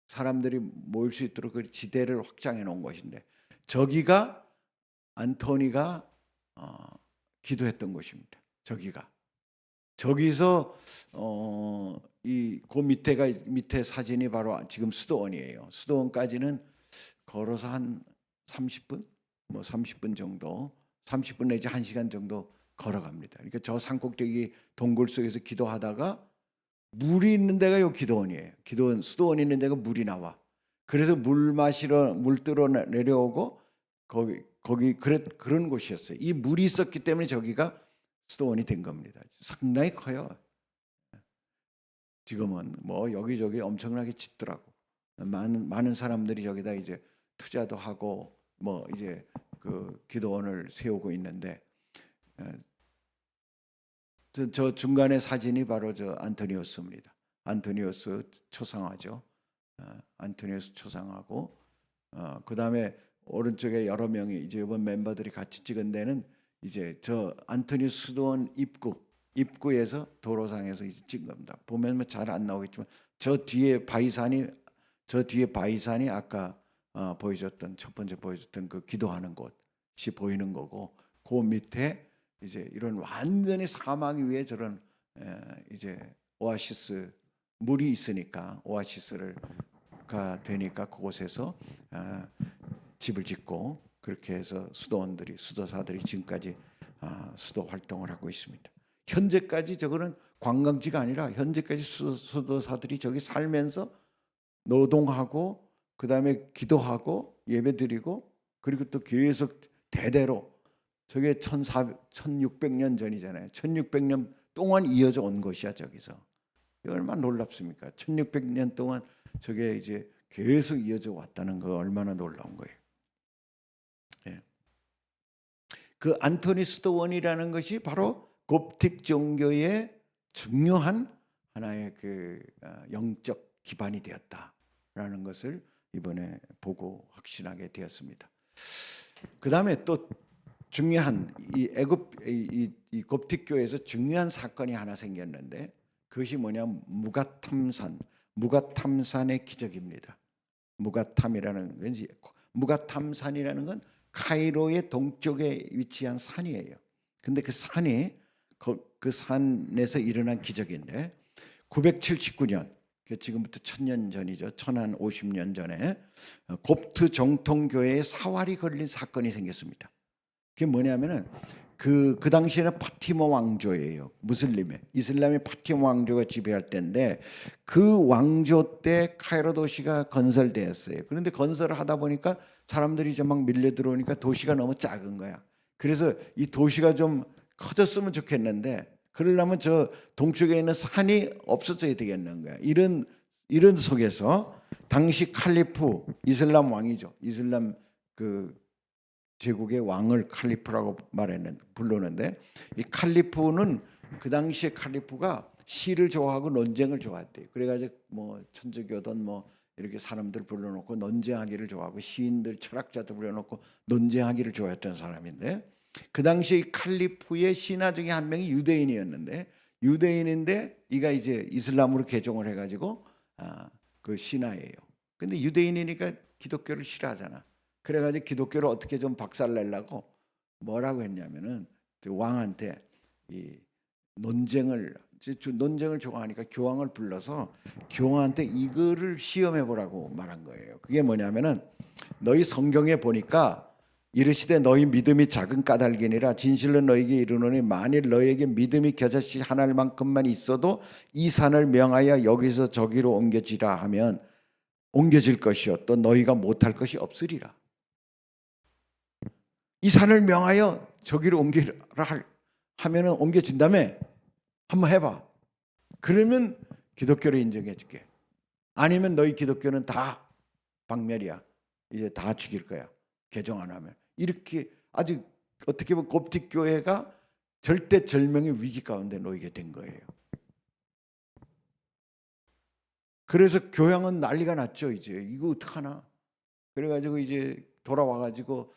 S1: 사람들이 모일 수 있도록 그 지대를 확장해 놓은 곳인데 저기가 안토니가 기도했던 곳입니다. 저기서 그 밑에 사진이 바로 지금 수도원이에요. 수도원까지는 걸어서 한 30분, 뭐 30분 정도, 30분 내지 1시간 정도 걸어갑니다. 그러니까 저 산꼭대기 동굴 속에서 기도하다가 물이 있는 데가 요 기도원이에요. 수도원이 있는 데가 물이 나와. 그래서 물 뜨러 내려오고 거기 그런 곳이었어요. 이 물이 있었기 때문에 저기가 수도원이 된 겁니다. 상당히 커요. 지금은 뭐 여기저기 엄청나게 짓더라고. 많은 사람들이 저기다 이제 투자도 하고 뭐 이제 그 기도원을 세우고 있는데 저 중간에 사진이 바로 저 안토니우스입니다. 안토니우스 초상화죠. 안토니우스 초상화고 그 다음에 오른쪽에 여러 명이 이제 이번 멤버들이 같이 찍은 데는 이제 저 안토니우스 수도원 입구에서 도로상에서 이제 찍은 겁니다. 보면 잘 안 나오겠지만 저 뒤에 바위산이 아까 첫 번째 보여줬던 그 기도하는 곳이 보이는 거고 그 밑에 이제 이런 완전히 사막 위에 저런 이제 오아시스 물이 있으니까 오아시스가 되니까 그곳에서 집을 짓고 그렇게 해서 수도사들이 지금까지 수도 활동을 하고 있습니다. 현재까지 저거는 관광지가 아니라 현재까지 수도사들이 저기 살면서 노동하고 그 다음에 기도하고 예배드리고 그리고 또 계속 대대로 저게 1600년 전이잖아요. 1600년 동안 이어져 온 것이야 저기서. 얼마나 놀랍습니까? 1600년 동안 저게 이제 계속 이어져 왔다는 거 얼마나 놀라운 거예요. 예. 그 안토니 수도원이라는 것이 바로 kop틱 종교의 중요한 하나의 그 영적 기반이 되었다라는 것을 이번에 보고 확신하게 되었습니다. 그 다음에 또 중요한 이 kop틱 교회에서 중요한 사건이 하나 생겼는데 그것이 뭐냐면 무가탐산의 기적입니다. 무가탐산이라는 건 카이로의 동쪽에 위치한 산이에요. 근데 그 산에서 일어난 기적인데 979년 지금부터 1000년 전이죠. 1050년 전에 곱트 정통교회에 사활이 걸린 사건이 생겼습니다. 그게 뭐냐면은 그 당시에는 파티모 왕조예요. 이슬람의 파티모 왕조가 지배할 때인데 그 왕조 때 카이로 도시가 건설되었어요. 그런데 건설을 하다 보니까 사람들이 좀 막 밀려 들어오니까 도시가 너무 작은 거야. 그래서 이 도시가 좀 커졌으면 좋겠는데 그러려면 저 동쪽에 있는 산이 없어져야 되겠는 거야. 이런 속에서 당시 칼리프 이슬람 왕이죠. 이슬람 그 제국의 왕을 칼리프라고 불렀는데 이 칼리프는 그 당시에 칼리프가 시를 좋아하고 논쟁을 좋아했대요. 그래가지고 뭐 천주교든 뭐 이렇게 사람들 불러놓고 논쟁하기를 좋아하고 시인들 철학자들 불러놓고 논쟁하기를 좋아했던 사람인데 그 당시 칼리프의 신하 중에 한 명이 유대인인데 이가 이제 이슬람으로 개종을 해가지고 그 신하예요. 근데 유대인이니까 기독교를 싫어하잖아. 그래가지고 기독교를 어떻게 좀 박살내려고 뭐라고 했냐면은 왕한테 이 논쟁을 좋아하니까 교황을 불러서 교황한테 이거를 시험해 보라고 말한 거예요. 그게 뭐냐면은 너희 성경에 보니까 이르시되 너희 믿음이 작은 까닭이니라 진실로 너희에게 이르노니 만일 너희에게 믿음이 겨자씨 하나만큼만 있어도 이 산을 명하여 여기서 저기로 옮겨지라 하면 옮겨질 것이요 또 너희가 못할 것이 없으리라. 이 산을 명하여 저기로 옮기라 하면은 옮겨진다며 한번 해봐. 그러면 기독교를 인정해 줄게. 아니면 너희 기독교는 다 박멸이야. 이제 다 죽일 거야. 개종 안 하면. 이렇게 아주 어떻게 보면 kop틱 교회가 절대절명의 위기 가운데 놓이게 된 거예요. 그래서 교양은 난리가 났죠. 이제 이거 어떡하나. 그래가지고 이제 돌아와가지고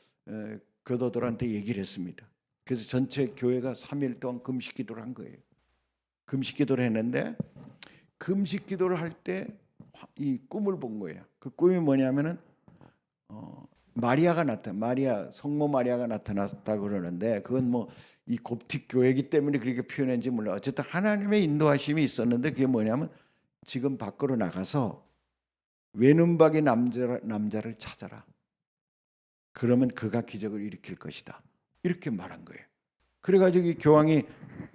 S1: 교도들한테 얘기를 했습니다. 그래서 전체 교회가 3일 동안 금식 기도를 한 거예요. 금식 기도를 했는데 금식 기도를 할 때 이 꿈을 본 거예요. 그 꿈이 뭐냐면은 마리아가 성모 마리아가 나타났다 그러는데 그건 뭐 이 kop틱 교회이기 때문에 그렇게 표현했는지 몰라. 어쨌든 하나님의 인도하심이 있었는데 그게 뭐냐면 지금 밖으로 나가서 외눈박이 남자를 찾아라. 그러면 그가 기적을 일으킬 것이다. 이렇게 말한 거예요. 그래가지고 이 교황이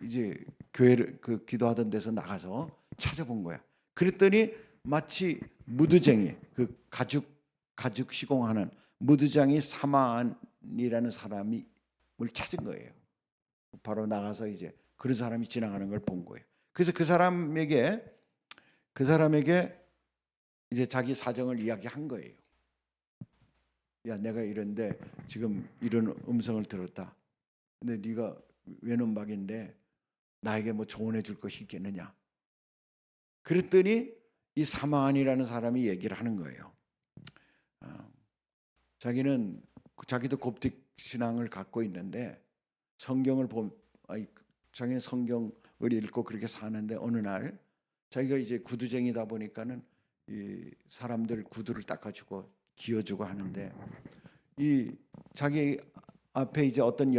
S1: 이제 교회를 그 기도하던 데서 나가서 찾아본 거야. 그랬더니 마치 무드쟁이 그 가죽 시공하는 무드장이 사마안이라는 사람을 찾은 거예요. 바로 나가서 이제 그런 사람이 지나가는 걸 본 거예요. 그래서 그 사람에게 이제 자기 사정을 이야기한 거예요. 야, 내가 이런데 지금 이런 음성을 들었다. 근데 네가 외눈박인데 나에게 뭐 조언해 줄 것이 있겠느냐. 그랬더니 이 사마안이라는 사람이 얘기를 하는 거예요. 자기도 kop틱 신앙을 갖고 있는데 자기는 성경을 읽고 그렇게 사는데 어느 날 자기가 이제 구두쟁이다 보니까는 이 사람들 구두를 닦아주고 기어주고 하는데 이 자기 앞에 이제 어떤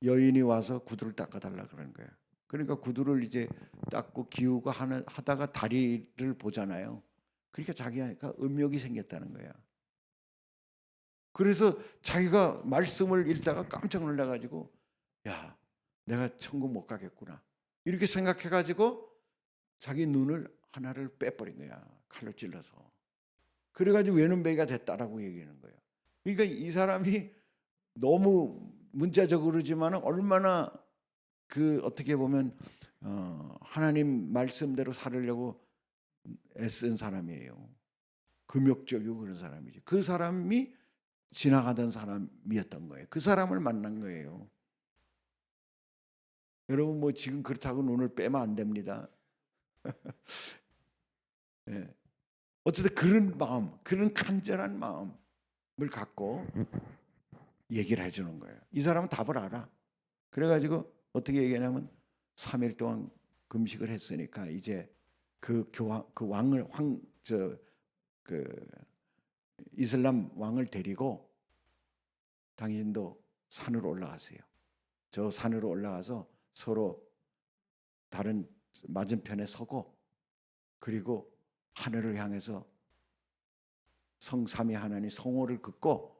S1: 여인이 와서 구두를 닦아달라 그러는 거예요. 그러니까 구두를 이제 닦고 기우고 하다가 다리를 보잖아요. 그러니까 자기가 음욕이 생겼다는 거야. 그래서 자기가 말씀을 읽다가 깜짝 놀라가지고 야, 내가 천국 못 가겠구나 이렇게 생각해가지고 자기 눈을 하나를 빼버린 거야. 칼로 찔러서. 그래가지고 외눈박이가 됐다라고 얘기하는 거예요. 그러니까 이 사람이 너무 문자적으로지만 얼마나 그 어떻게 보면 하나님 말씀대로 살으려고 애쓴 사람이에요. 금욕적이고 그런 사람이지. 그 사람이 지나가던 사람이었던 거예요. 그 사람을 만난 거예요. 여러분 뭐 지금 그렇다고 눈을 빼면 안 됩니다. 네. 어쨌든 그런 마음, 그런 간절한 마음을 갖고 얘기를 해주는 거예요. 이 사람은 답을 알아. 그래가지고 어떻게 얘기하냐면 3일 동안 금식을 했으니까 이제 그 왕을 이슬람 왕을 데리고 당신도 산으로 올라가세요. 저 산으로 올라가서 서로 다른 맞은편에 서고 그리고 하늘을 향해서 성삼위 하나님 성호를 긋고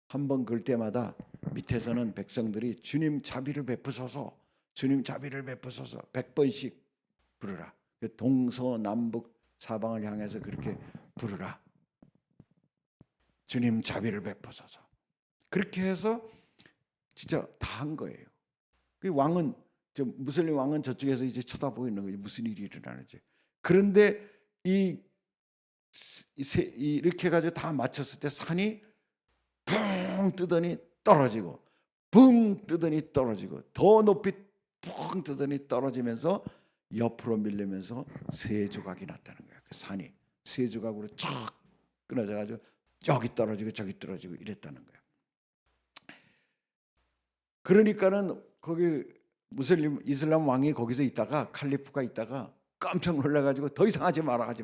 S1: 한 번 글 때마다 밑에서는 백성들이 주님 자비를 베푸소서 주님 자비를 베푸소서 100번씩 부르라. 동서남북 사방을 향해서 그렇게 부르라. 주님 자비를 베푸소서. 그렇게 해서 진짜 다 한 거예요. 그 왕은 무슬림 왕은 저쪽에서 이제 쳐다보고 있는 거지. 무슨 일이 일어나는지. 그런데 이렇게 해가지고 다 마쳤을 때 산이 붕 뜨더니 떨어지고 붕 뜨더니 떨어지고 더 높이 붕 뜨더니 떨어지면서 옆으로 밀리면서 세 조각이 났다는 거예요. 그 산이 세 조각으로 쫙 끊어져가지고 저기 떨어지고 저기 떨어지고 이랬다는 거예요. 그러니까는 거기 무슬림 이슬람 왕이 거기서 있다가 칼리프가 있다가 깜짝 놀라가지고 더 이상 하지 마라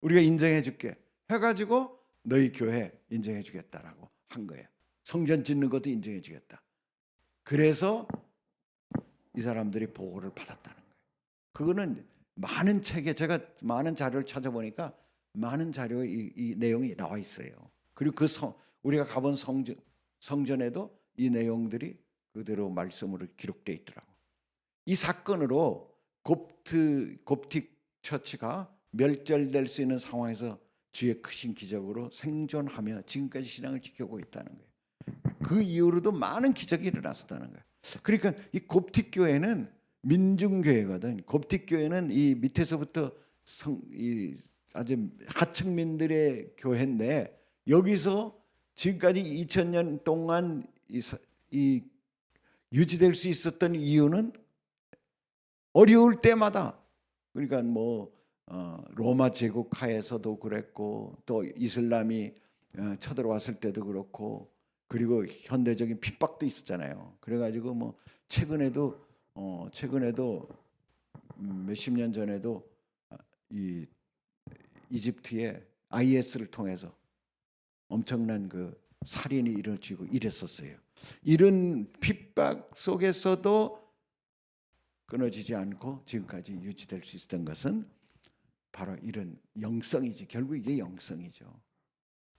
S1: 우리가 인정해줄게 해가지고 너희 교회 인정해주겠다라고 한 거예요. 성전 짓는 것도 인정해주겠다. 그래서 이 사람들이 보호를 받았다는 거예요. 그거는 많은 책에 제가 많은 자료를 찾아보니까 많은 자료에 이 내용이 나와 있어요. 그리고 우리가 가본 성전에도 이 내용들이 그대로 말씀으로 기록되어 있더라고. 이 사건으로 kop틱 처치가 멸절될 수 있는 상황에서 주의 크신 기적으로 생존하며 지금까지 신앙을 지켜오고 있다는 거예요. 그 이후로도 많은 기적이 일어났었다는 거예요. 그러니까 이 kop틱 교회는 민중교회거든. kop틱 교회는 이 밑에서부터 아주 하층민들의 교회인데 여기서 지금까지 2000년 동안 이 유지될 수 있었던 이유는 어려울 때마다, 그러니까 뭐 로마 제국 하에서도 그랬고 또 이슬람이 쳐들어왔을 때도 그렇고, 그리고 현대적인 핍박도 있었잖아요. 그래가지고 뭐 최근에도 몇십 년 전에도 이 이집트에 IS를 통해서 엄청난 그 살인이 이루어지고 이랬었어요. 이런 핍박 속에서도 끊어지지 않고 지금까지 유지될 수 있었던 것은 바로 이런 영성이지. 결국 이게 영성이죠.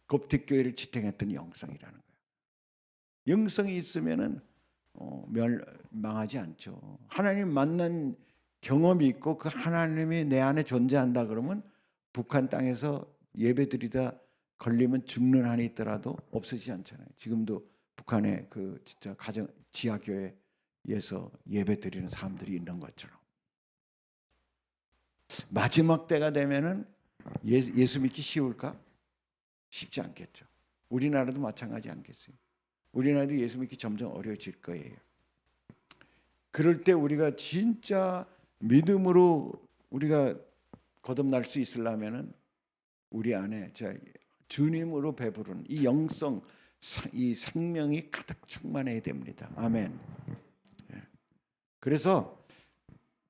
S1: koptic 교회를 지탱했던 영성이라는 거예요. 영성이 있으면은 망하지 않죠. 하나님 만난 경험이 있고 그 하나님이 내 안에 존재한다 그러면 북한 땅에서 예배드리다 걸리면 죽는 한이 있더라도 없어지지 않잖아요. 지금도 북한의 그 진짜 가정 지하 교회에서 예배드리는 사람들이 있는 것처럼 마지막 때가 되면은 예수 믿기 쉬울까? 쉽지 않겠죠. 우리나라도 마찬가지 않겠어요. 우리나라도 예수 믿기 점점 어려워질 거예요. 그럴 때 우리가 진짜 믿음으로 우리가 거듭날 수 있으려면은 우리 안에 주님으로 배부른 이 영성, 이 생명이 가득 충만해야 됩니다. 아멘. 그래서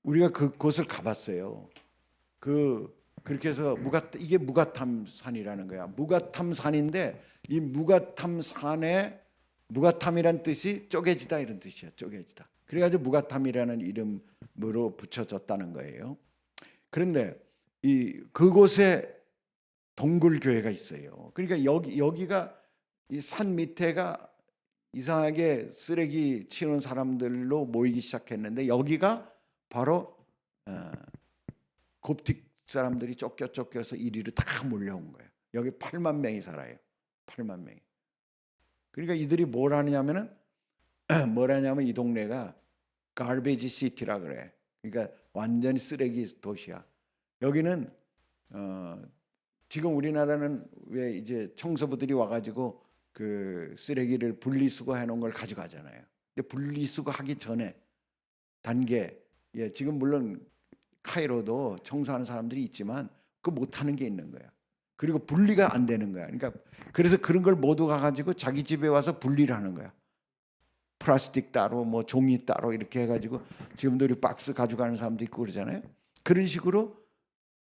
S1: 우리가 그곳을 가봤어요. 그렇게 해서 이게 무가탐산이라는 거야. 무가탐산인데 이 무가탐산에 무가탐이란 뜻이 쪼개지다 이런 뜻이야. 쪼개지다. 그래가지고 무가탐이라는 이름으로 붙여졌다는 거예요. 그런데 그곳에 동굴 교회가 있어요. 그러니까 여기가 이 산 밑에가 이상하게 쓰레기 치우는 사람들로 모이기 시작했는데 여기가 바로 koptic 사람들이 쫓겨서 이리로 다 몰려온 거예요. 여기 8만 명이 살아요. 8만 명이. 그러니까 이들이 뭘 하냐면 이 동네가 garbage city라 그래. 그러니까 완전히 쓰레기 도시야. 여기는 지금 우리나라는 왜 이제 청소부들이 와가지고 그 쓰레기를 분리수거해 놓은 걸 가져가잖아요. 근데 분리수거하기 전에 단계, 지금 물론 카이로도 청소하는 사람들이 있지만 그 못하는 게 있는 거야. 그리고 분리가 안 되는 거야. 그러니까 그래서 그런 걸 모두 가가지고 자기 집에 와서 분리를 하는 거야. 플라스틱 따로 뭐 종이 따로 이렇게 해가지고 지금도 우리 박스 가져가는 사람도 있고 그러잖아요. 그런 식으로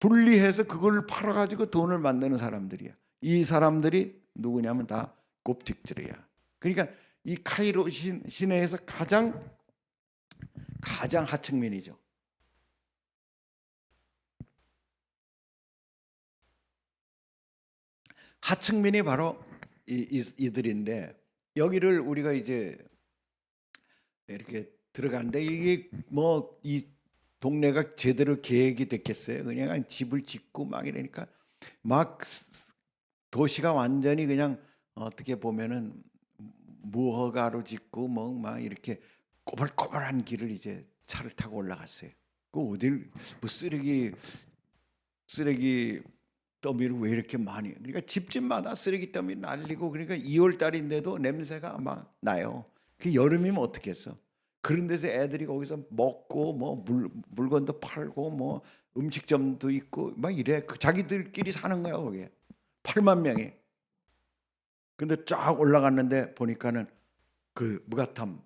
S1: 분리해서 그걸 팔아가지고 돈을 만드는 사람들이야. 이 사람들이 누구냐면 다 koptic들이야. 그러니까 이 카이로 시내에서 가장 하층민이죠. 하층민이 바로 이들인데 여기를 우리가 이제 이렇게 들어가는데 이게 뭐 이 동네가 제대로 계획이 됐겠어요? 그냥 집을 짓고 막 이러니까 막 도시가 완전히 그냥 어떻게 보면은 무허가로 짓고 뭐 막 이렇게 꼬불꼬불한 길을 이제 차를 타고 올라갔어요. 그 어딜 뭐 쓰레기 더미를 왜 이렇게 많이? 그러니까 집집마다 쓰레기 더미 날리고 그러니까 2월 달인데도 냄새가 막 나요. 그 여름이면 어떻겠어? 그런 데서 애들이 거기서 먹고 뭐 물건도 팔고 뭐 음식점도 있고 막 이래. 자기들끼리 사는 거야 거기에. 8만 명이. 근데 쫙 올라갔는데 보니까는 그 무가탐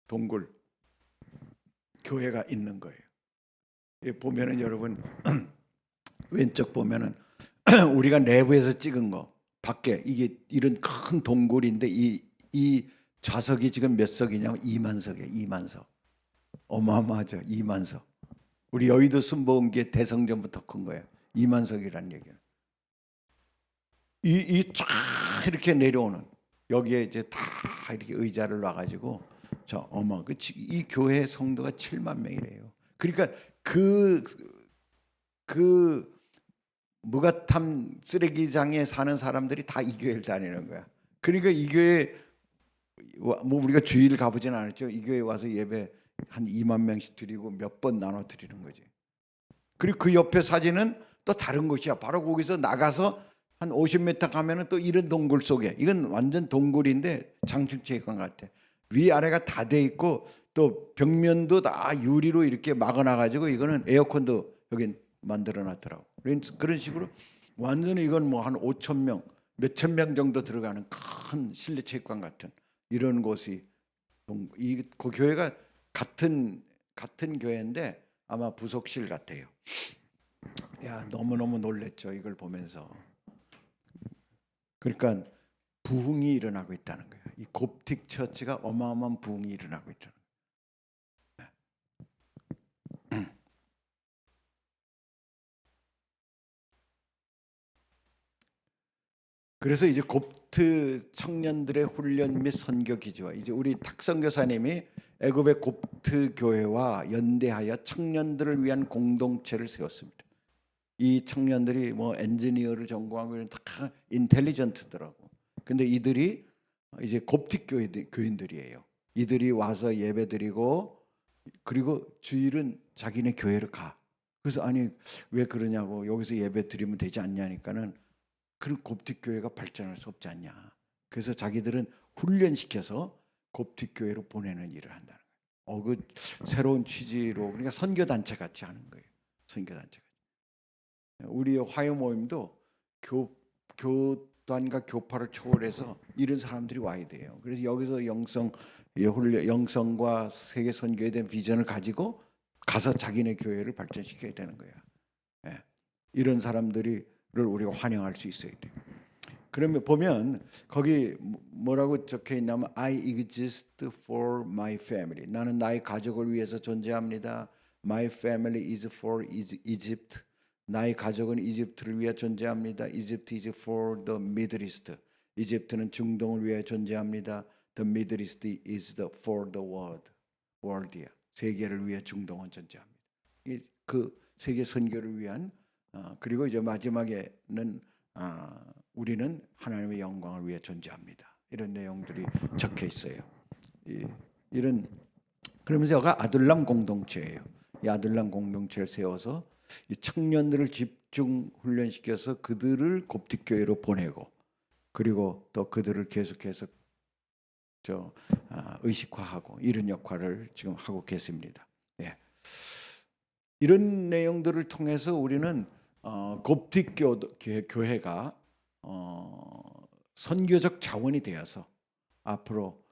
S1: 동굴 교회가 있는 거예요. 보면은 여러분 왼쪽 보면은 우리가 내부에서 찍은 거 밖에 이게 이런 큰 동굴인데 이 좌석이 지금 몇 석이냐면 2만 석이에요. 2만 석. 어마어마하죠. 2만 석. 우리 여의도 순복음교회 대성전부터 큰 거예요. 2만 석이라는 얘기예요. 이 쫙 이렇게 내려오는 여기에 이제 다 이렇게 의자를 놔가지고 이 교회 성도가 7만 명이래요. 그러니까 그 무가탐 쓰레기장에 사는 사람들이 다 이 교회를 다니는 거야. 그러니까 이 교회 뭐 우리가 주일을 가보진 않았죠. 이 교회 와서 예배 한 2만 명씩 드리고 몇 번 나눠 드리는 거지. 그리고 그 옆에 사진은 또 다른 곳이야. 바로 거기서 나가서 한 50m 가면은 또 이런 동굴 속에, 이건 완전 동굴인데 장충체육관 같아. 위아래가 다 돼 있고 또 벽면도 다 유리로 이렇게 막아놔 가지고 이거는 에어컨도 여기 만들어 놨더라고. 그런 식으로 완전히 이건 뭐 한 5천 명, 몇천 명 정도 들어가는 큰 실내 체육관 같은 이런 곳이 그 교회가 같은 교회인데 아마 부속실 같아요. 야, 너무너무 놀랬죠. 이걸 보면서. 그러니까 부흥이 일어나고 있다는 거예요. 이 곱틱 처치가 어마어마한 부흥이 일어나고 있다는 거예요. 그래서 이제 곱트 청년들의 훈련 및 선교 기지와 이제 우리 탁선교사님이 애굽의 곱트 교회와 연대하여 청년들을 위한 공동체를 세웠습니다. 이 청년들이 뭐 엔지니어를 전공하고 다 인텔리전트더라고. 근데 이들이 이제 곱틱 교인들이에요. 이들이 와서 예배드리고 그리고 주일은 자기네 교회를 가. 그래서 아니 왜 그러냐고, 여기서 예배 드리면 되지 않냐니까는 그런 곱틱 교회가 발전할 수 없지 않냐. 그래서 자기들은 훈련시켜서 곱틱 교회로 보내는 일을 한다는 거예요. 그 새로운 취지로, 그러니까 선교 단체 같이 하는 거예요. 선교 단체. 우리의 화요 모임도 교단과 교파를 초월해서 이런 사람들이 와야 돼요. 그래서 여기서 영성과 세계 선교에 대한 비전을 가지고 가서 자기네 교회를 발전시켜야 되는 거야. 예. 이런 사람들을 우리가 환영할 수 있어야 돼요. 그러면 보면 거기 뭐라고 적혀 있냐면 I exist for my family. 나는 나의 가족을 위해서 존재합니다. My family is for Egypt. 나의 가족은 이집트를 위해 존재합니다. Egypt is for the Middle East. 이집트는 중동을 위해 존재합니다. The Middle East is for the world. world이야. 세계를 위해 중동은 존재합니다. 그 세계 선교를 위한 그리고 이제 마지막에는 우리는 하나님의 영광을 위해 존재합니다. 이런 내용들이 적혀 있어요. 이런 그러면서 여기가 아둘람 공동체예요. 이 아둘람 공동체를 세워서 이 청년들을 집중 훈련시켜서 그들을 곱틱 교회로 보내고 그리고 또 그들을 계속해서 의식화하고 이런 역할을 지금 하고 계십니다. 예. 이런 내용들을 통해서 우리는 곱틱 교회가 선교적 자원이 되어서 앞으로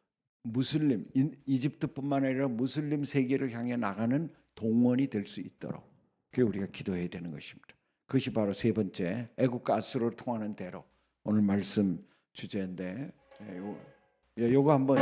S1: 무슬림 이집트뿐만 아니라 무슬림 세계를 향해 나가는 동원이 될 수 있도록 그래 우리가 기도해야 되는 것입니다. 그것이 바로 세 번째 애국과 아수르로 통하는 대로 오늘 말씀 주제인데 요거 한번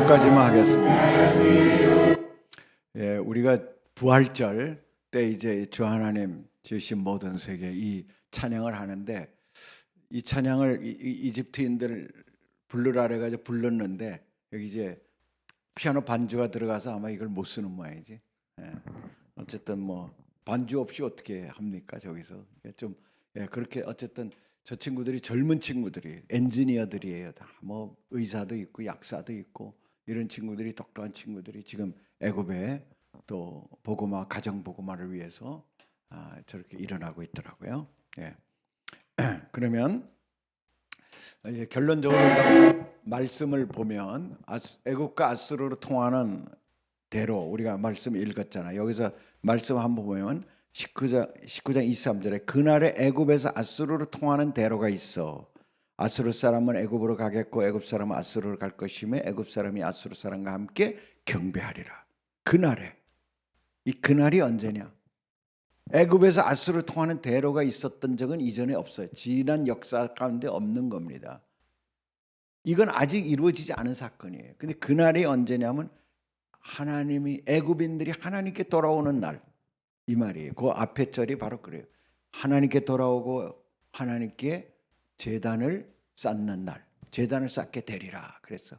S1: 까지만 하겠습니다. 예, 우리가 부활절 때 이제 주 하나님 지으신 모든 세계 이 찬양을 하는데 이 찬양을 이집트인들 부르라 그래가지고 불렀는데 여기 이제 피아노 반주가 들어가서 아마 이걸 못 쓰는 모양이지. 예, 어쨌든 뭐 반주 없이 어떻게 합니까 저기서 좀 그렇게 어쨌든 저 친구들이 젊은 친구들이 엔지니어들이에요. 다 뭐 의사도 있고 약사도 있고. 이런 친구들이 똑똑한 친구들이 지금 애굽에 또 복음화 가정 복음화를 위해서 저렇게 일어나고 있더라고요. 예. 그러면 결론적으로 말씀을 보면 애굽과 아수르로 통하는 대로 우리가 말씀 읽었잖아요. 여기서 말씀 한번 보면 19장 23절에 그날에 애굽에서 아수르로 통하는 대로가 있어. 아수르 사람은 애굽으로 가겠고 애굽 사람은 아수르로 갈 것이며 애굽 사람이 아수르 사람과 함께 경배하리라. 그날에 이 그날이 언제냐? 애굽에서 아수르로 통하는 대로가 있었던 적은 이전에 없어요. 지난 역사 가운데 없는 겁니다. 이건 아직 이루어지지 않은 사건이에요. 근데 그날이 언제냐면 하나님이 애굽인들이 하나님께 돌아오는 날, 이 말이에요. 그 앞에 절이 바로 그래요. 하나님께 돌아오고 하나님께 제단을 쌓는 날, 제단을 쌓게 되리라 그랬어.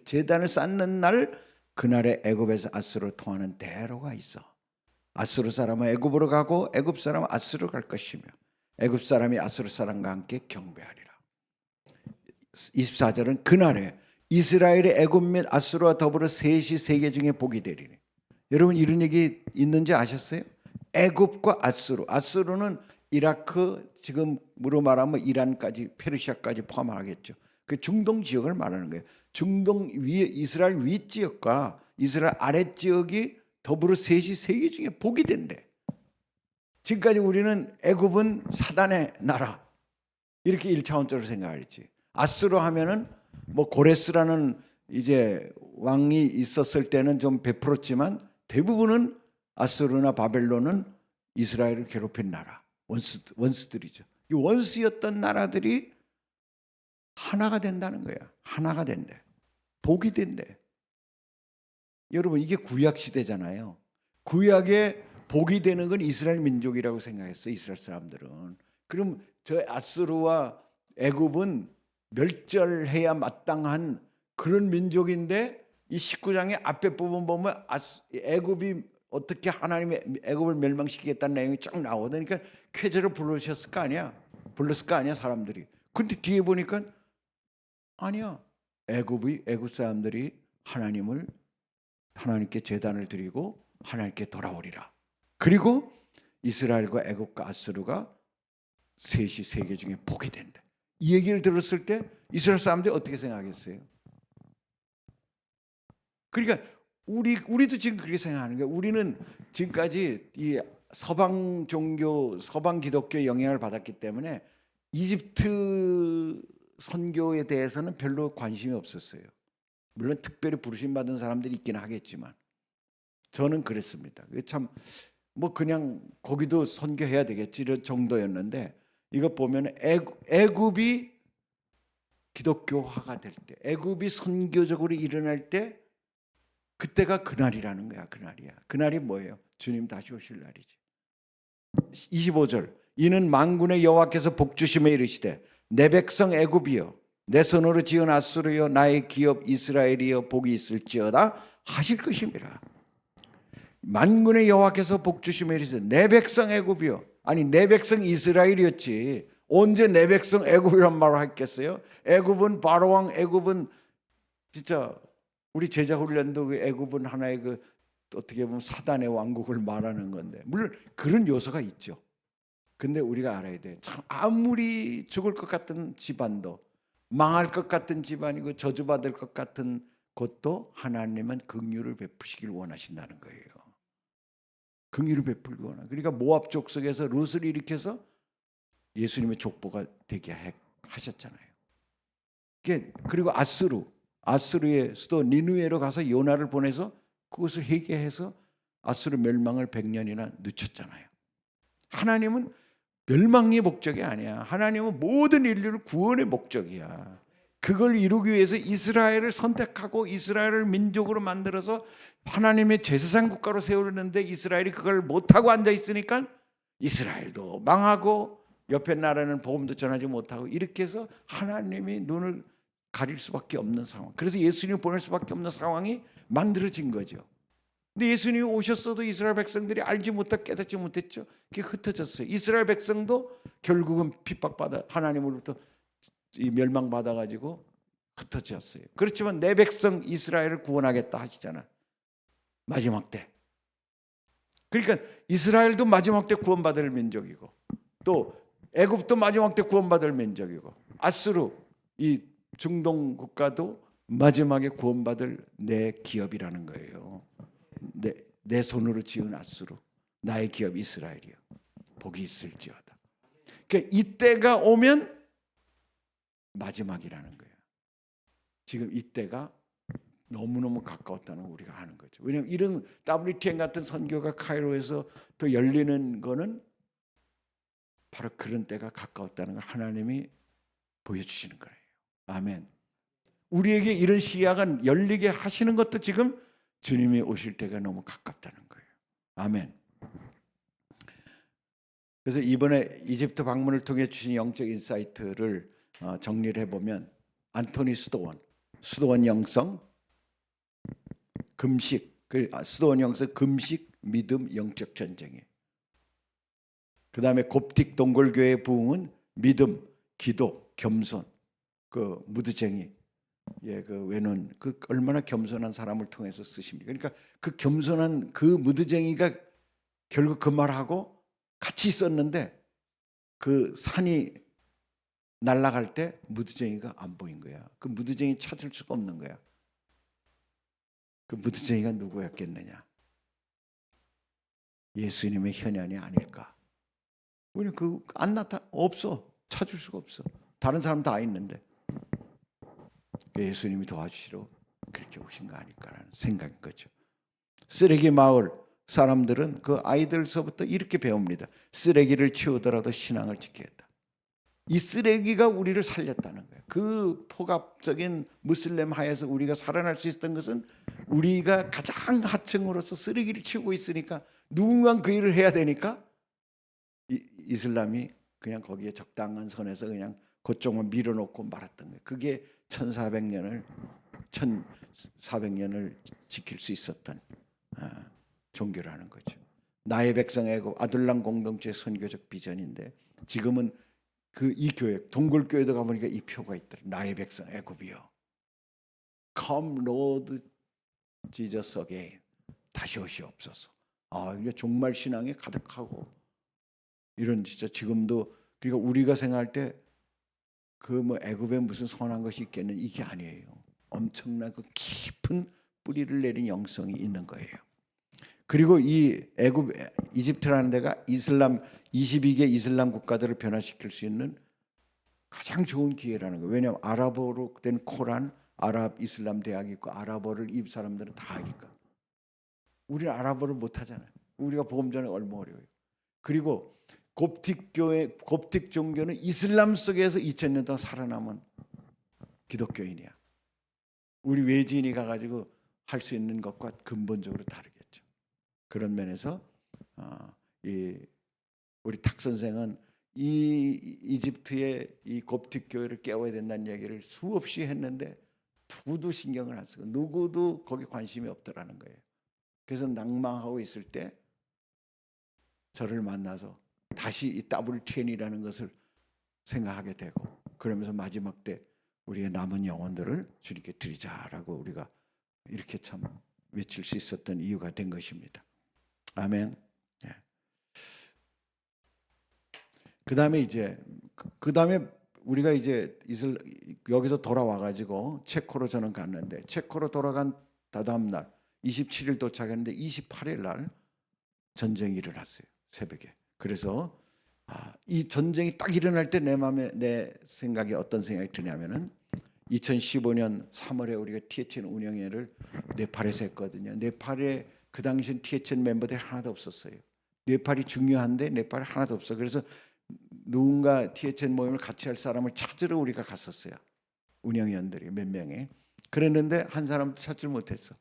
S1: 제단을 쌓는 날, 그날에 애굽에서 아수르로 통하는 대로가 있어. 아수르 사람은 애굽으로 가고 애굽 사람은 아수르로 갈 것이며 애굽 사람이 아수르 사람과 함께 경배하리라. 24절은 그날에 이스라엘의 애굽 및 아수르와 더불어 셋이 세계 중에 복이 되리니. 여러분 이런 얘기 있는지 아셨어요? 애굽과 아수르. 아수르는 이라크, 지금으로 말하면 이란까지, 페르시아까지 포함하겠죠. 그 중동 지역을 말하는 거예요. 중동 위, 이스라엘 위 지역과 이스라엘 아래 지역이 더불어 셋이 세계 중에 복이 된대. 지금까지 우리는 애굽은 사단의 나라 이렇게 1차원적으로 생각했지. 아수르 하면은 뭐 고레스라는 이제 왕이 있었을 때는 좀 베풀었지만 대부분은 아수르나 바벨론은 이스라엘을 괴롭힌 나라, 원수들이죠. 이 원수였던 나라들이 하나가 된다는 거야. 하나가 된대. 복이 된대. 여러분 이게 구약 시대잖아요. 구약에 복이 되는 건 이스라엘 민족이라고 생각했어. 이스라엘 사람들은. 그럼 저 아수르와 애굽은 멸절해야 마땅한 그런 민족인데 이 19장의 앞에 부분 보면 애굽이 어떻게 하나님의 애굽을 멸망시키겠다는 내용이 쫙 나오거든. 그러니까 쾌제로 불렀을 거 아니야. 불렀을 거 아니야 사람들이. 근데 뒤에 보니까 아니야. 애굽 사람들이 하나님께 제단을 드리고 하나님께 돌아오리라. 그리고 이스라엘과 애굽과 아수르가 셋이 세계 중에 복이 된다. 이 얘기를 들었을 때 이스라엘 사람들이 어떻게 생각했어요? 그러니까 우리도 지금 그렇게 생각하는 거예요. 우리는 지금까지 이 서방 종교, 서방 기독교 영향을 받았기 때문에 이집트 선교에 대해서는 별로 관심이 없었어요. 물론 특별히 부르심 받은 사람들이 있긴 하겠지만 저는 그랬습니다. 참 뭐 그냥 거기도 선교해야 되겠지 이런 정도였는데 이거 보면 애굽이 기독교화가 될 때, 애굽이 선교적으로 일어날 때 그때가 그날이라는 거야. 그날이야. 그날이 뭐예요? 주님 다시 오실 날이지. 25절 이는 만군의 여호와께서 복주심에 이르시되 내 백성 애굽이여 내 손으로 지은 아수르여 나의 기업 이스라엘이여 복이 있을지어다 하실 것임이라. 만군의 여호와께서 복주심에 이르시되 내 백성 애굽이여. 아니 내 백성 이스라엘이었지 언제 내 백성 애굽이란 말을 했겠어요? 애굽은 바로왕, 애굽은 진짜 우리 제자 훈련도 그 애굽은 하나의 그 어떻게 보면 사단의 왕국을 말하는 건데 물론 그런 요소가 있죠. 근데 우리가 알아야 돼. 참 아무리 죽을 것 같은 집안도 망할 것 같은 집안이고 저주받을 것 같은 곳도 하나님은 긍휼을 베푸시길 원하신다는 거예요. 긍휼을 베풀기 원하. 그러니까 모압 족속에서 룻을 일으켜서 예수님의 족보가 되게 하셨잖아요. 그리고 아수르의 수도 니느웨로 가서 요나를 보내서 그것을 회개해서 아수르 멸망을 100년이나 늦췄잖아요. 하나님은 멸망의 목적이 아니야. 하나님은 모든 인류를 구원의 목적이야. 그걸 이루기 위해서 이스라엘을 선택하고 이스라엘을 민족으로 만들어서 하나님의 제사장 국가로 세우려는데 이스라엘이 그걸 못하고 앉아있으니까 이스라엘도 망하고 옆에 나라는 복음도 전하지 못하고 이렇게 해서 하나님이 눈을 가릴 수밖에 없는 상황. 그래서 예수님을 보낼 수밖에 없는 상황이 만들어진 거죠. 근데 예수님이 오셨어도 이스라엘 백성들이 알지 못하고 깨닫지 못했죠. 그게 흩어졌어요. 이스라엘 백성도 결국은 핍박받아 하나님으로부터 멸망받아가지고 흩어졌어요. 그렇지만 내 백성 이스라엘을 구원하겠다 하시잖아. 마지막 때. 그러니까 이스라엘도 마지막 때 구원받을 민족이고 또 애굽도 마지막 때 구원받을 민족이고 아수르 이 중동 국가도 마지막에 구원받을 내 기업이라는 거예요. 내 손으로 지은 아수르 나의 기업 이스라엘이요 복이 있을지어다. 그러니까 이때가 오면 마지막이라는 거예요. 지금 이때가 너무너무 가까웠다는 걸 우리가 아는 거죠. 왜냐하면 이런 WTN 같은 선교가 카이로에서 또 열리는 거는 바로 그런 때가 가까웠다는 걸 하나님이 보여주시는 거예요. 아멘. 우리에게 이런 시야가 열리게 하시는 것도 지금 주님이 오실 때가 너무 가깝다는 거예요. 아멘. 그래서 이번에 이집트 방문을 통해 주신 영적 인사이트를 정리를 해보면 안토니 수도원 영성, 금식, 수도원 영성, 금식, 믿음, 영적 전쟁이에요. 그 다음에 곱틱 동굴교회의 부흥은 믿음, 기도, 겸손, 그 무드쟁이, 그 외눈, 그 얼마나 겸손한 사람을 통해서 쓰십니까? 그러니까 그 겸손한 그 무드쟁이가 결국 그 말하고 같이 있었는데 그 산이 날아갈 때 무드쟁이가 안 보인 거야. 그 무드쟁이 찾을 수가 없는 거야. 그 무드쟁이가 누구였겠느냐? 예수님의 현현이 아닐까? 우리는 안 없어. 찾을 수가 없어. 다른 사람 다 있는데 예수님이 도와주시러 그렇게 오신 거 아닐까라는 생각인 거죠. 쓰레기 마을 사람들은 그 아이들서부터 이렇게 배웁니다. 쓰레기를 치우더라도 신앙을 지켜야 한다. 이 쓰레기가 우리를 살렸다는 거예요. 그 폭압적인 무슬림 하에서 우리가 살아날 수 있었던 것은 우리가 가장 하층으로서 쓰레기를 치우고 있으니까 누군가 그 일을 해야 되니까 이슬람이 그냥 거기에 적당한 선에서 그냥 그쪽만 밀어놓고 말았던 거예요. 그게 1400년을 지킬 수 있었던 종교라는 거죠. 나의 백성 애굽 아둘람 공동체의 선교적 비전인데 지금은 이 교회 동굴교회도 가보니까 이 표가 있더라. 나의 백성 애굽이여 Come Lord Jesus again. 다시 오시옵소서. 이게 종말 신앙에 가득하고 이런 진짜 지금도 그러니까 우리가 생각할 때 그 애굽에 무슨 선한 것이 있겠는 이게 아니에요. 엄청난 그 깊은 뿌리를 내린 영성이 있는 거예요. 그리고 이 이집트라는 데가 이슬람 22개 이슬람 국가들을 변화시킬 수 있는 가장 좋은 기회라는 거예요. 왜냐하면 아랍어로 된 코란, 아랍 이슬람 대학이 있고 아랍어를 이 사람들은 다 하니까. 우리는 아랍어를 못 하잖아요. 우리가 복음 전에 얼마 어려워요. 그리고 곱틱 종교는 이슬람 속에서 2000년 동안 살아남은 기독교인이야. 우리 외지인이 가가지고 할 수 있는 것과 근본적으로 다르겠죠. 그런 면에서 우리 탁 선생은 이 이집트의 이 곱틱 교회를 깨워야 된다는 얘기를 수없이 했는데 누구도 신경을 안 쓰고 누구도 거기 관심이 없더라는 거예요. 그래서 낭망하고 있을 때 저를 만나서 다시 이 WTN이라는 것을 생각하게 되고 그러면서 마지막 때 우리의 남은 영혼들을 주님께 드리자라고 우리가 이렇게 참 외칠 수 있었던 이유가 된 것입니다. 아멘. 그다음에 우리가 이제 여기서 돌아와 가지고 체코로 저는 갔는데 체코로 돌아간 다다음 날 27일 도착했는데 28일 날 전쟁이 일어났어요. 새벽에. 그래서 이 전쟁이 딱 일어날 때 내 생각에 어떤 생각이 드냐면은 2015년 3월에 우리가 THN 운영회를 네팔에서 했거든요. 네팔에 그 당시 THN 멤버들이 하나도 없었어요. 네팔이 중요한데 네팔이 하나도 없어. 그래서 누군가 THN 모임을 같이 할 사람을 찾으러 우리가 갔었어요. 운영위원들이 몇 명이. 그랬는데 한 사람도 찾지 못했어.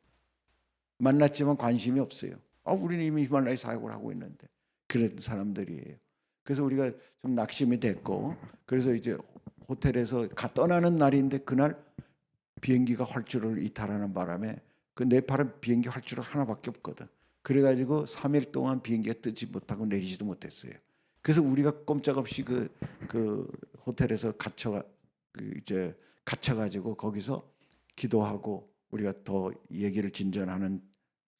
S1: 만났지만 관심이 없어요. 우리는 이미 히말라야 사역을 하고 있는데 그런 사람들이에요. 그래서 우리가 좀 낙심이 됐고 그래서 이제 호텔에서 떠나는 날인데 그날 비행기가 활주로를 이탈하는 바람에 그 네팔은 비행기 활주로 하나밖에 없거든. 그래가지고 3일 동안 비행기가 뜨지 못하고 내리지도 못했어요. 그래서 우리가 꼼짝없이 그 호텔에서 갇혀가지고 거기서 기도하고 우리가 더 얘기를 진전하는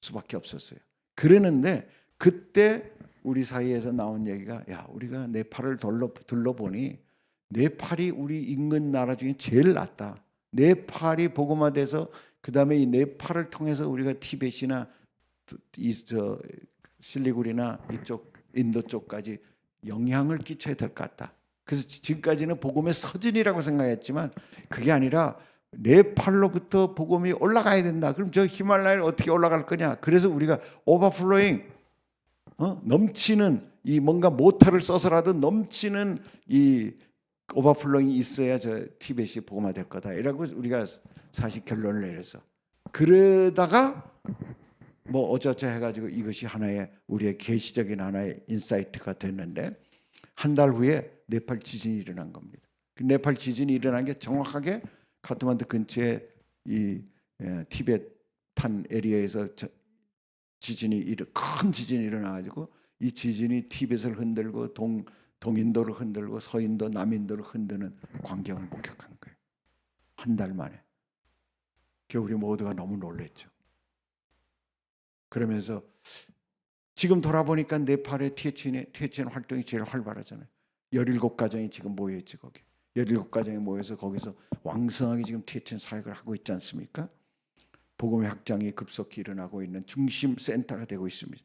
S1: 수밖에 없었어요. 그러는데 그때 우리 사이에서 나온 얘기가 우리가 네팔을 둘러보니 네팔이 우리 인근 나라 중에 제일 낫다. 네팔이 복음화돼서 그 다음에 이 네팔을 통해서 우리가 티벳이나 실리구리나 이쪽 인도 쪽까지 영향을 끼쳐야 될 것 같다. 그래서 지금까지는 복음의 서진이라고 생각했지만 그게 아니라 네팔로부터 복음이 올라가야 된다. 그럼 저 히말라야를 어떻게 올라갈 거냐? 그래서 우리가 오버플로잉 넘치는 이 뭔가 모터를 써서라도 넘치는 이 오버플로잉이 있어야 저 티벳이 복음화될 거다. 이라고 우리가 사실 결론을 내려서 그러다가 뭐 어쩌저 해가지고 이것이 하나의 우리의 계시적인 하나의 인사이트가 됐는데 한 달 후에 네팔 지진이 일어난 겁니다. 그 네팔 지진이 일어난 게 정확하게 카트만두 근처에 이 티베탄 에리어에서 큰 지진이 일어나가지고 이 지진이 티벳을 흔들고 동인도를 흔들고 서인도 남인도를 흔드는 광경을 목격한 거예요. 한 달 만에. 우리 모두가 너무 놀랐죠. 그러면서 지금 돌아보니까 네팔의 티에첸 활동이 제일 활발하잖아요. 17가정이 지금 모여있지 거기. 17가정이 모여서 거기서 왕성하게 지금 티에첸 사역을 하고 있지 않습니까? 복음의 확장이 급속히 일어나고 있는 중심 센터가 되고 있습니다.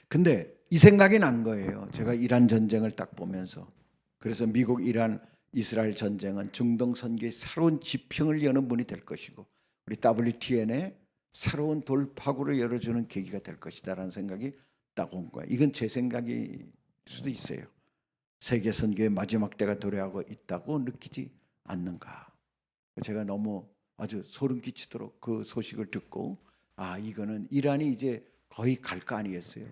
S1: 근데 이 생각이 난 거예요. 제가 이란 전쟁을 딱 보면서. 그래서 미국, 이란, 이스라엘 전쟁은 중동 선교의 새로운 지평을 여는 문이 될 것이고 우리 WTN의 새로운 돌파구를 열어주는 계기가 될 것이다라는 생각이 딱 온 거예요. 이건 제 생각일 수도 있어요. 세계 선교의 마지막 때가 도래하고 있다고 느끼지 않는가. 제가 너무 아주 소름 끼치도록 그 소식을 듣고 이거는 이란이 이제 거의 갈 거 아니겠어요.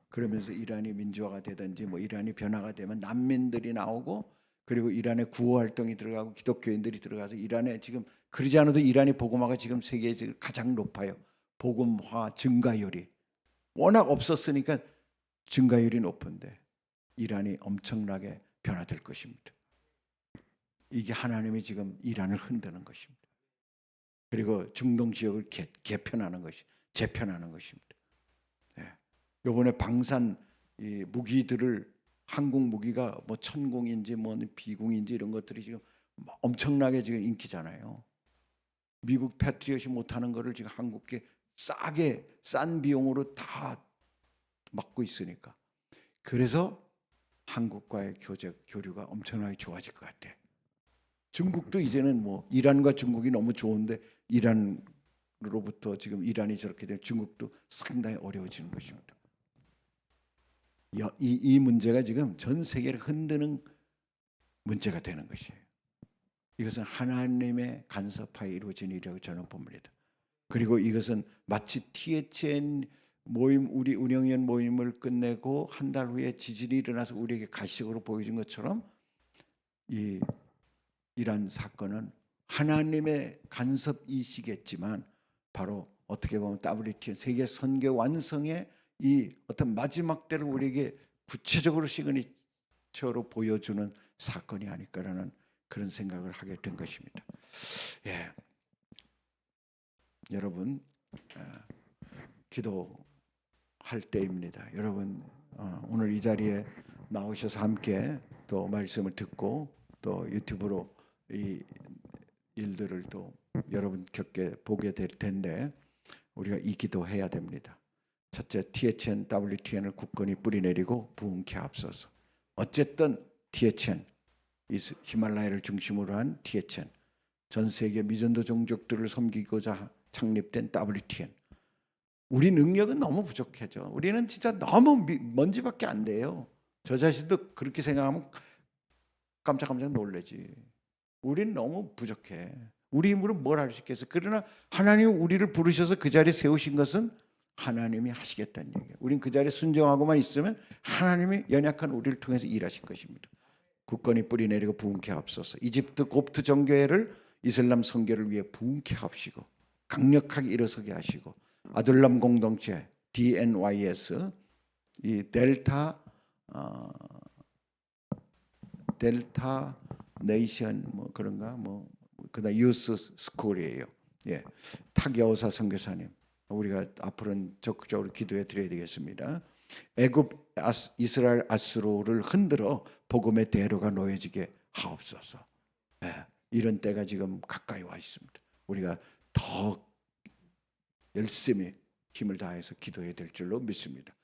S1: 그러면서 이란이 민주화가 되든지 뭐 이란이 변화가 되면 난민들이 나오고 그리고 이란에 구호 활동이 들어가고 기독교인들이 들어가서 이란에 지금 그러지 않아도 이란이 복음화가 지금 세계에서 가장 높아요. 복음화 증가율이 워낙 없었으니까 증가율이 높은데 이란이 엄청나게 변화될 것입니다. 이게 하나님이 지금 이란을 흔드는 것입니다. 그리고 중동 지역을 개편하는 것이 재편하는 것입니다. 이번에 방산 이 무기들을 한국 무기가 뭐 천공인지 뭐 비공인지 이런 것들이 지금 엄청나게 지금 인기잖아요. 미국 패트리엇이 못하는 거를 지금 한국에 싸게 싼 비용으로 다 막고 있으니까. 그래서 한국과의 교류가 엄청나게 좋아질 것 같아. 중국도 이제는 뭐 이란과 중국이 너무 좋은데 이란으로부터 지금 이란이 저렇게 되면 중국도 상당히 어려워지는 것입니다. 이 문제가 지금 전 세계를 흔드는 문제가 되는 것이에요. 이것은 하나님의 간섭하에 이루어진 일이라고 저는 봅니다. 그리고 이것은 마치 THN 모임, 우리 운영위원 모임을 끝내고 한 달 후에 지진이 일어나서 우리에게 가시적으로 보여준 것처럼 이런 사건은 하나님의 간섭이시겠지만 바로 어떻게 보면 WTN 세계 선교 완성의 이 어떤 마지막 때를 우리에게 구체적으로 시그니처로 보여주는 사건이 아닐까라는 그런 생각을 하게 된 것입니다. 여러분 기도할 때입니다. 여러분 오늘 이 자리에 나오셔서 함께 또 말씀을 듣고 또 유튜브로 이 일들을 또 여러분 보게 될 텐데 우리가 이 기도해야 됩니다. 첫째, THN, WTN을 굳건히 뿌리내리고 부흥케 하옵소서. 어쨌든 THN, 히말라야를 중심으로 한 THN, 전 세계 미전도 종족들을 섬기고자 창립된 WTN. 우리 능력은 너무 부족해져. 우리는 진짜 너무 먼지밖에 안 돼요. 저 자신도 그렇게 생각하면 깜짝깜짝 놀라지. 우리는 너무 부족해. 우리 힘으로 뭘 할 수 있겠어? 그러나 하나님이 우리를 부르셔서 그 자리에 세우신 것은 하나님이 하시겠다는 얘기예요. 우린 그 자리에 순종하고만 있으면 하나님이 연약한 우리를 통해서 일하실 것입니다. 굳건히 뿌리내리고 부흥케 하옵소서. 이집트 곱트 정교회를 이슬람 선교를 위해 부흥케 하옵시고 강력하게 일어서게 하시고 아둘람 공동체 DNYS 이 델타 네이션 뭐 그런가 뭐 그다음 유스 스쿨이에요. 타기오사 선교사님 우리가 앞으로는 적극적으로 기도해 드려야 되겠습니다. 애굽 이스라엘 아수르를 흔들어 복음의 대로가 놓여지게 하옵소서. 이런 때가 지금 가까이 와 있습니다. 우리가 더 열심히 힘을 다해서 기도해야 될 줄로 믿습니다.